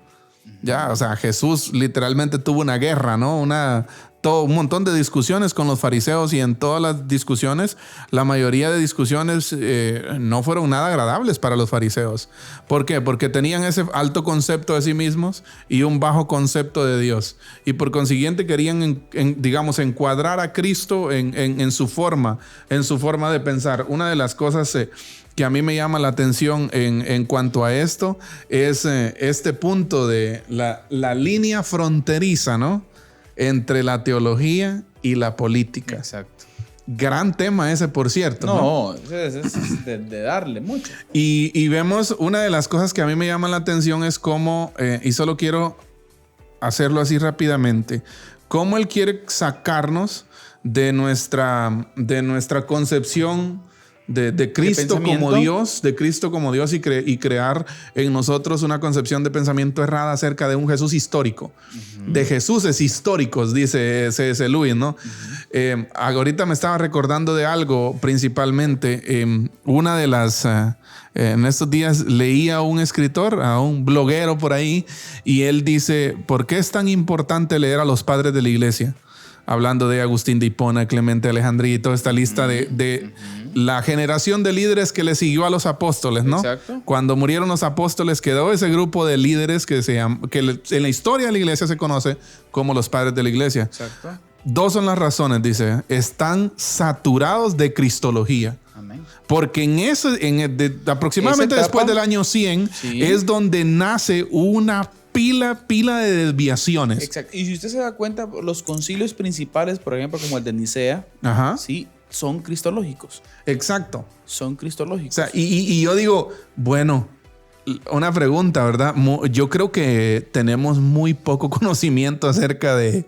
Ya, o sea, Jesús literalmente tuvo una guerra, ¿no? Un montón de discusiones con los fariseos, y en todas las discusiones, la mayoría de discusiones no fueron nada agradables para los fariseos. ¿Por qué? Porque tenían ese alto concepto de sí mismos y un bajo concepto de Dios. Y por consiguiente querían, digamos, encuadrar a Cristo en su forma de pensar. Una de las cosas que a mí me llama la atención en cuanto a esto es este punto de la línea fronteriza, ¿no?, entre la teología y la política. Exacto. Gran tema ese, por cierto. No, es de darle mucho. Y vemos, una de las cosas que a mí me llama la atención es cómo, y solo quiero hacerlo así rápidamente, cómo él quiere sacarnos de nuestra concepción de Cristo como Dios, y crear en nosotros una concepción de pensamiento errada acerca de un Jesús histórico, de Jesuses históricos, dice C.S. Lewis, ¿no? Ahorita me estaba recordando de algo, principalmente, una de las... en estos días leía a un escritor, a un bloguero por ahí, y él dice, ¿por qué es tan importante leer a los padres de la iglesia? Hablando de Agustín de Hipona, Clemente de Alejandría y toda esta lista de la generación de líderes que le siguió a los apóstoles, ¿no? Exacto. Cuando murieron los apóstoles quedó ese grupo de líderes que en la historia de la iglesia se conoce como los padres de la iglesia. Exacto. 2 son las razones, dice. Están saturados de cristología. Amén. Porque aproximadamente después del año 100 es donde nace una pila de desviaciones. Exacto. Y si usted se da cuenta, los concilios principales, por ejemplo, como el de Nicea, sí, son cristológicos. Exacto. Son cristológicos. O sea, y yo digo, bueno, una pregunta, ¿verdad? Yo creo que tenemos muy poco conocimiento acerca de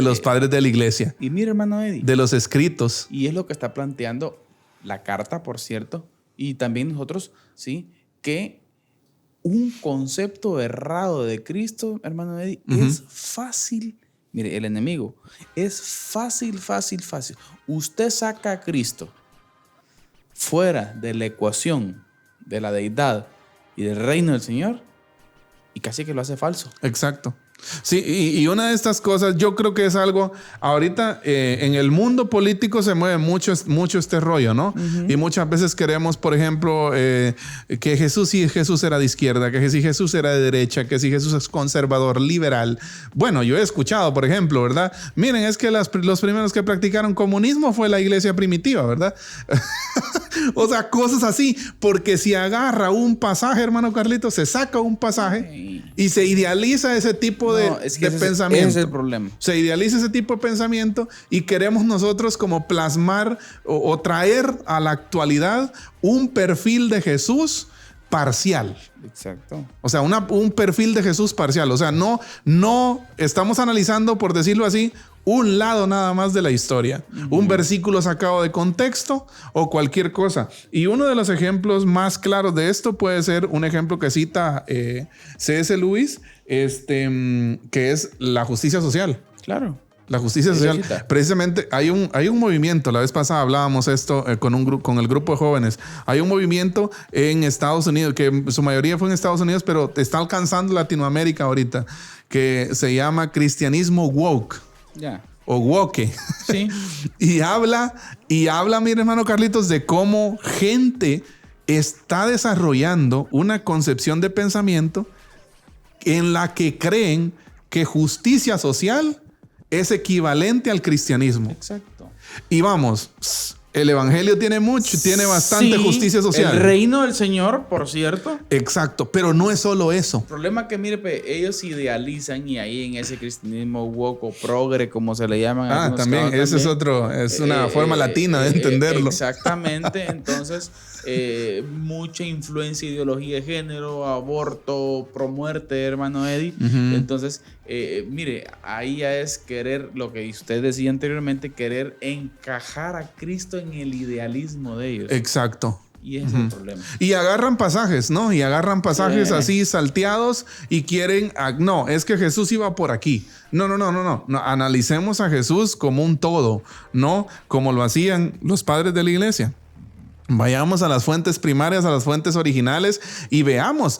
los padres de la iglesia. Y mire, hermano Eddie. De los escritos. Y es lo que está planteando la carta, por cierto. Y también nosotros, sí, que un concepto errado de Cristo, hermano Eddie, es fácil. Mire, el enemigo es fácil. Usted saca a Cristo fuera de la ecuación de la deidad y del reino del Señor y casi que lo hace falso. Exacto. Sí, y una de estas cosas yo creo que es algo, ahorita en el mundo político se mueve mucho este rollo, ¿no? Y muchas veces queremos, por ejemplo, que Jesús era de izquierda, que si Jesús era de derecha, que si Jesús es conservador, liberal. Bueno, yo he escuchado, por ejemplo, ¿verdad? Miren, es que los primeros que practicaron comunismo fue la iglesia primitiva, ¿verdad? O sea, cosas así, porque si agarra un pasaje, hermano Carlitos, se saca un pasaje y se idealiza ese tipo de pensamiento. Ese es el problema. Se idealiza ese tipo de pensamiento y queremos nosotros como plasmar o traer a la actualidad un perfil de Jesús parcial. Exacto. O sea, un perfil de Jesús parcial. O sea, no estamos analizando, por decirlo así, un lado nada más de la historia. Un versículo sacado de contexto o cualquier cosa. Y uno de los ejemplos más claros de esto puede ser un ejemplo que cita C.S. Lewis, que es la justicia social. Claro. La justicia social. Precisamente hay un movimiento, la vez pasada hablábamos esto con el grupo de jóvenes. Hay un movimiento en Estados Unidos, que su mayoría fue en Estados Unidos, pero está alcanzando Latinoamérica ahorita, que se llama cristianismo woke. Ya. O woke. Sí. y habla, mi hermano Carlitos, de cómo gente está desarrollando una concepción de pensamiento en la que creen que justicia social es equivalente al cristianismo. Exacto. Y vamos, el evangelio tiene bastante justicia social. El reino del Señor, por cierto. Exacto, pero no es solo eso. El problema es que, mire, ellos idealizan y ahí en ese cristianismo woke o progre, como se le llaman. También, ese es una forma latina de entenderlo. Exactamente, entonces, mucha influencia, ideología de género, aborto, promuerte, hermano Eddie. Entonces, mire, ahí ya es querer, lo que usted decía anteriormente, querer encajar a Cristo en el idealismo de ellos. Exacto. Y ese es el problema. Y agarran pasajes, ¿no? Y agarran pasajes así salteados y quieren... No, es que Jesús iba por aquí. No. Analicemos a Jesús como un todo, no como lo hacían los padres de la iglesia. Vayamos a las fuentes primarias, a las fuentes originales y veamos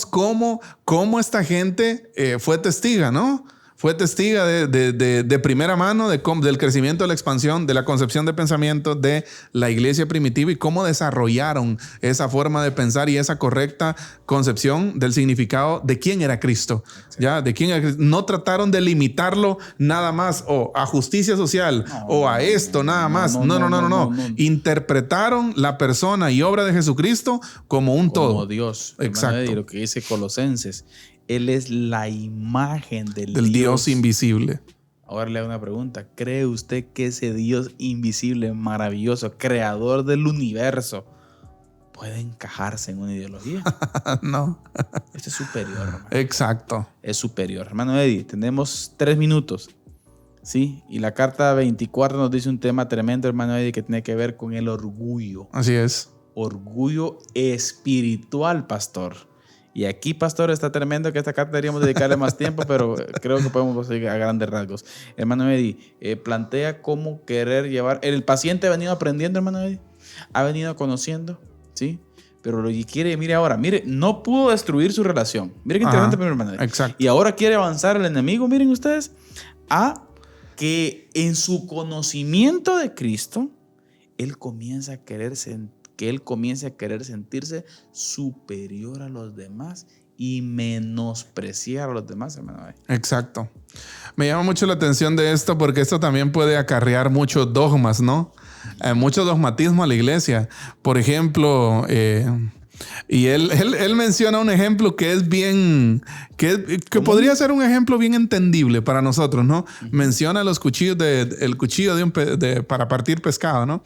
cómo esta gente fue testiga, ¿no? Fue testiga de primera mano del crecimiento, de la expansión, de la concepción de pensamiento de la iglesia primitiva y cómo desarrollaron esa forma de pensar y esa correcta concepción del significado de quién era Cristo. ¿Ya? De quién era Cristo. No trataron de limitarlo nada más o a justicia social o a esto nada más. No. Interpretaron la persona y obra de Jesucristo como un todo. Como Dios. Exacto. Lo que dice Colosenses. Él es la imagen del Dios invisible. Ahora le hago una pregunta. ¿Cree usted que ese Dios invisible, maravilloso, creador del universo, puede encajarse en una ideología? No. Este es superior, hermano. Exacto. Es superior. Hermano Eddie, tenemos 3 minutos. Sí, y la carta 24 nos dice un tema tremendo, hermano Eddie, que tiene que ver con el orgullo. Así es. Orgullo espiritual, pastor. Y aquí, pastor, está tremendo que esta carta deberíamos dedicarle más tiempo, pero creo que podemos seguir a grandes rasgos. Hermano Eddie, plantea cómo querer llevar... El paciente ha venido aprendiendo, hermano Eddie. Ha venido conociendo, ¿sí? Pero lo que quiere, mire ahora, mire, no pudo destruir su relación. Mire qué interesante, hermano Eddie. Exacto. Y ahora quiere avanzar el enemigo, miren ustedes, a que en su conocimiento de Cristo, él comienza a querer sentirse superior a los demás y menospreciar a los demás, hermano. Exacto. Me llama mucho la atención de esto porque esto también puede acarrear muchos dogmas, ¿no? Mucho dogmatismo a la iglesia. Por ejemplo, y él menciona un ejemplo que es bien, que podría ser un ejemplo bien entendible para nosotros, ¿no? Menciona los cuchillos el cuchillo para partir pescado, ¿no?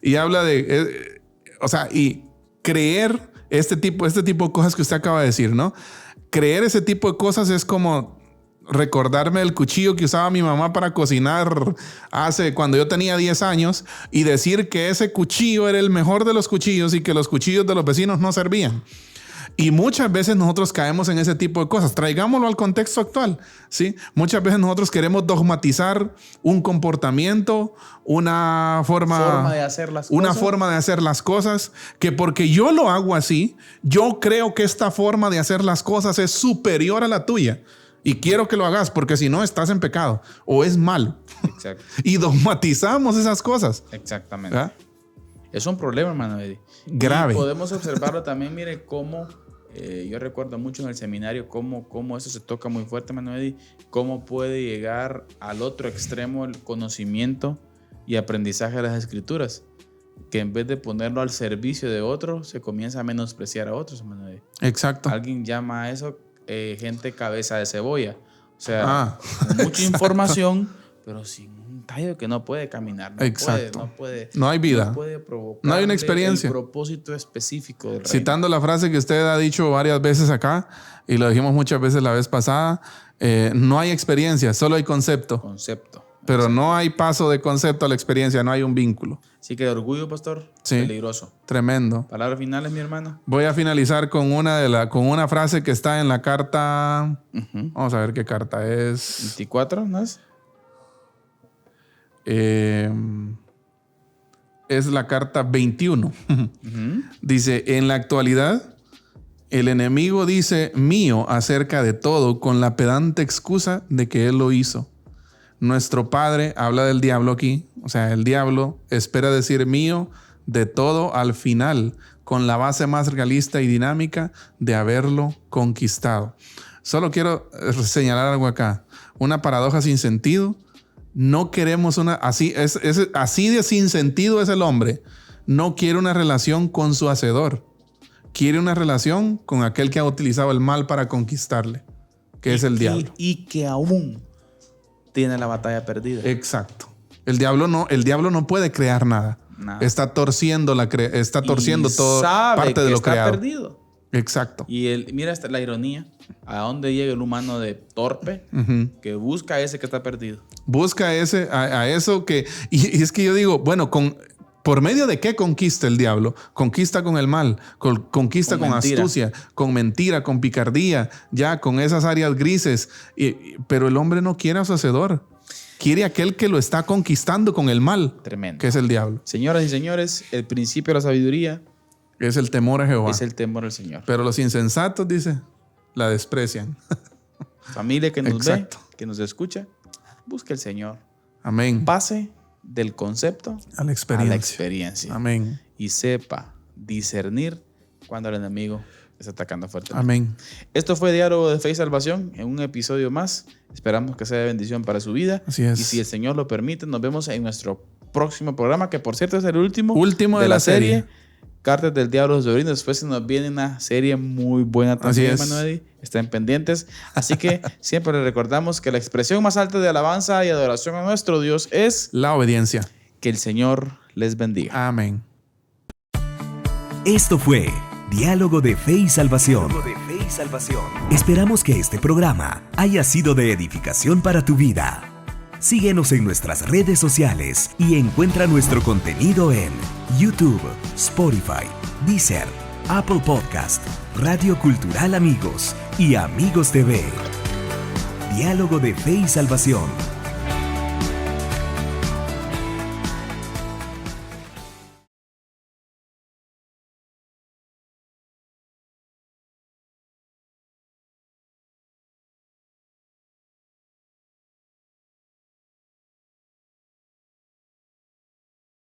Y habla de, o sea, y creer este tipo de cosas que usted acaba de decir, ¿no? Creer ese tipo de cosas es como recordarme el cuchillo que usaba mi mamá para cocinar cuando yo tenía 10 años y decir que ese cuchillo era el mejor de los cuchillos y que los cuchillos de los vecinos no servían. Y muchas veces nosotros caemos en ese tipo de cosas. Traigámoslo al contexto actual, ¿sí? Muchas veces nosotros queremos dogmatizar un comportamiento, una forma de hacer las cosas, que porque yo lo hago así, yo creo que esta forma de hacer las cosas es superior a la tuya. Y quiero que lo hagas porque si no estás en pecado o es malo. Exacto. Y dogmatizamos esas cosas. Exactamente. ¿Ah? Es un problema, hermano Eddie. Grave. Y podemos observarlo también, mire cómo, yo recuerdo mucho en el seminario cómo eso se toca muy fuerte, hermano Eddie, cómo puede llegar al otro extremo el conocimiento y aprendizaje de las escrituras, que en vez de ponerlo al servicio de otro, se comienza a menospreciar a otros, hermano Eddie. Exacto. Alguien llama a eso gente cabeza de cebolla. O sea, mucha información, pero sin un tallo que no puede caminar. Exacto. No hay vida. No puede provocar. No hay una experiencia. El propósito específico del reino. Citando la frase que usted ha dicho varias veces acá, y lo dijimos muchas veces la vez pasada, no hay experiencia, solo hay concepto. Pero no hay paso de concepto a la experiencia, no hay un vínculo. Así que de orgullo, pastor, sí, peligroso. Tremendo. Palabras finales, mi hermano. Voy a finalizar con una frase que está en la carta. Vamos a ver qué carta es. 24, ¿no es? Es la carta 21. Dice, en la actualidad, el enemigo dice mío acerca de todo con la pedante excusa de que él lo hizo. Nuestro padre habla del diablo aquí. O sea, el diablo espera decir mío de todo al final, con la base más realista y dinámica de haberlo conquistado. Solo quiero señalar algo acá. Una paradoja sin sentido. No queremos así de sin sentido es el hombre. No quiere una relación con su hacedor. Quiere una relación con aquel que ha utilizado el mal para conquistarle, que es el diablo. Y que aún tiene la batalla perdida. Exacto. El diablo no puede crear nada. Está torciendo toda parte de lo creado. Está perdido. Exacto. Y mira la ironía. ¿A dónde llega el humano de torpe que busca a ese que está perdido? Busca a eso que... Y es que yo digo, bueno, ¿por medio de qué conquista el diablo? Conquista con el mal, conquista con astucia, con mentira, con picardía, ya con esas áreas grises. Pero el hombre no quiere a su hacedor. Quiere aquel que lo está conquistando con el mal. Tremendo. Que es el diablo. Señoras y señores, el principio de la sabiduría es el temor a Jehová. Es el temor al Señor. Pero los insensatos, dice, la desprecian. Familia que nos ve, que nos escucha, busque al Señor. Amén. Pase del concepto a la experiencia. Amén. Y sepa discernir cuando el enemigo está atacando fuertemente. Amén. Esto fue Diálogo de Fe y Salvación en un episodio más. Esperamos que sea de bendición para su vida. Así es. Y si el Señor lo permite, nos vemos en nuestro próximo programa, que por cierto es el último de la serie. Cartas del Diablo, sobrino. Después se nos viene una serie muy buena también, hermano Eddie. Estén pendientes. Así que siempre les recordamos que la expresión más alta de alabanza y adoración a nuestro Dios es la obediencia. Que el Señor les bendiga. Amén. Esto fue Diálogo de Fe y Salvación. Esperamos que este programa haya sido de edificación para tu vida. Síguenos en nuestras redes sociales y encuentra nuestro contenido en YouTube, Spotify, Deezer, Apple Podcast, Radio Cultural Amigos y Amigos TV. Diálogo de Fe y Salvación.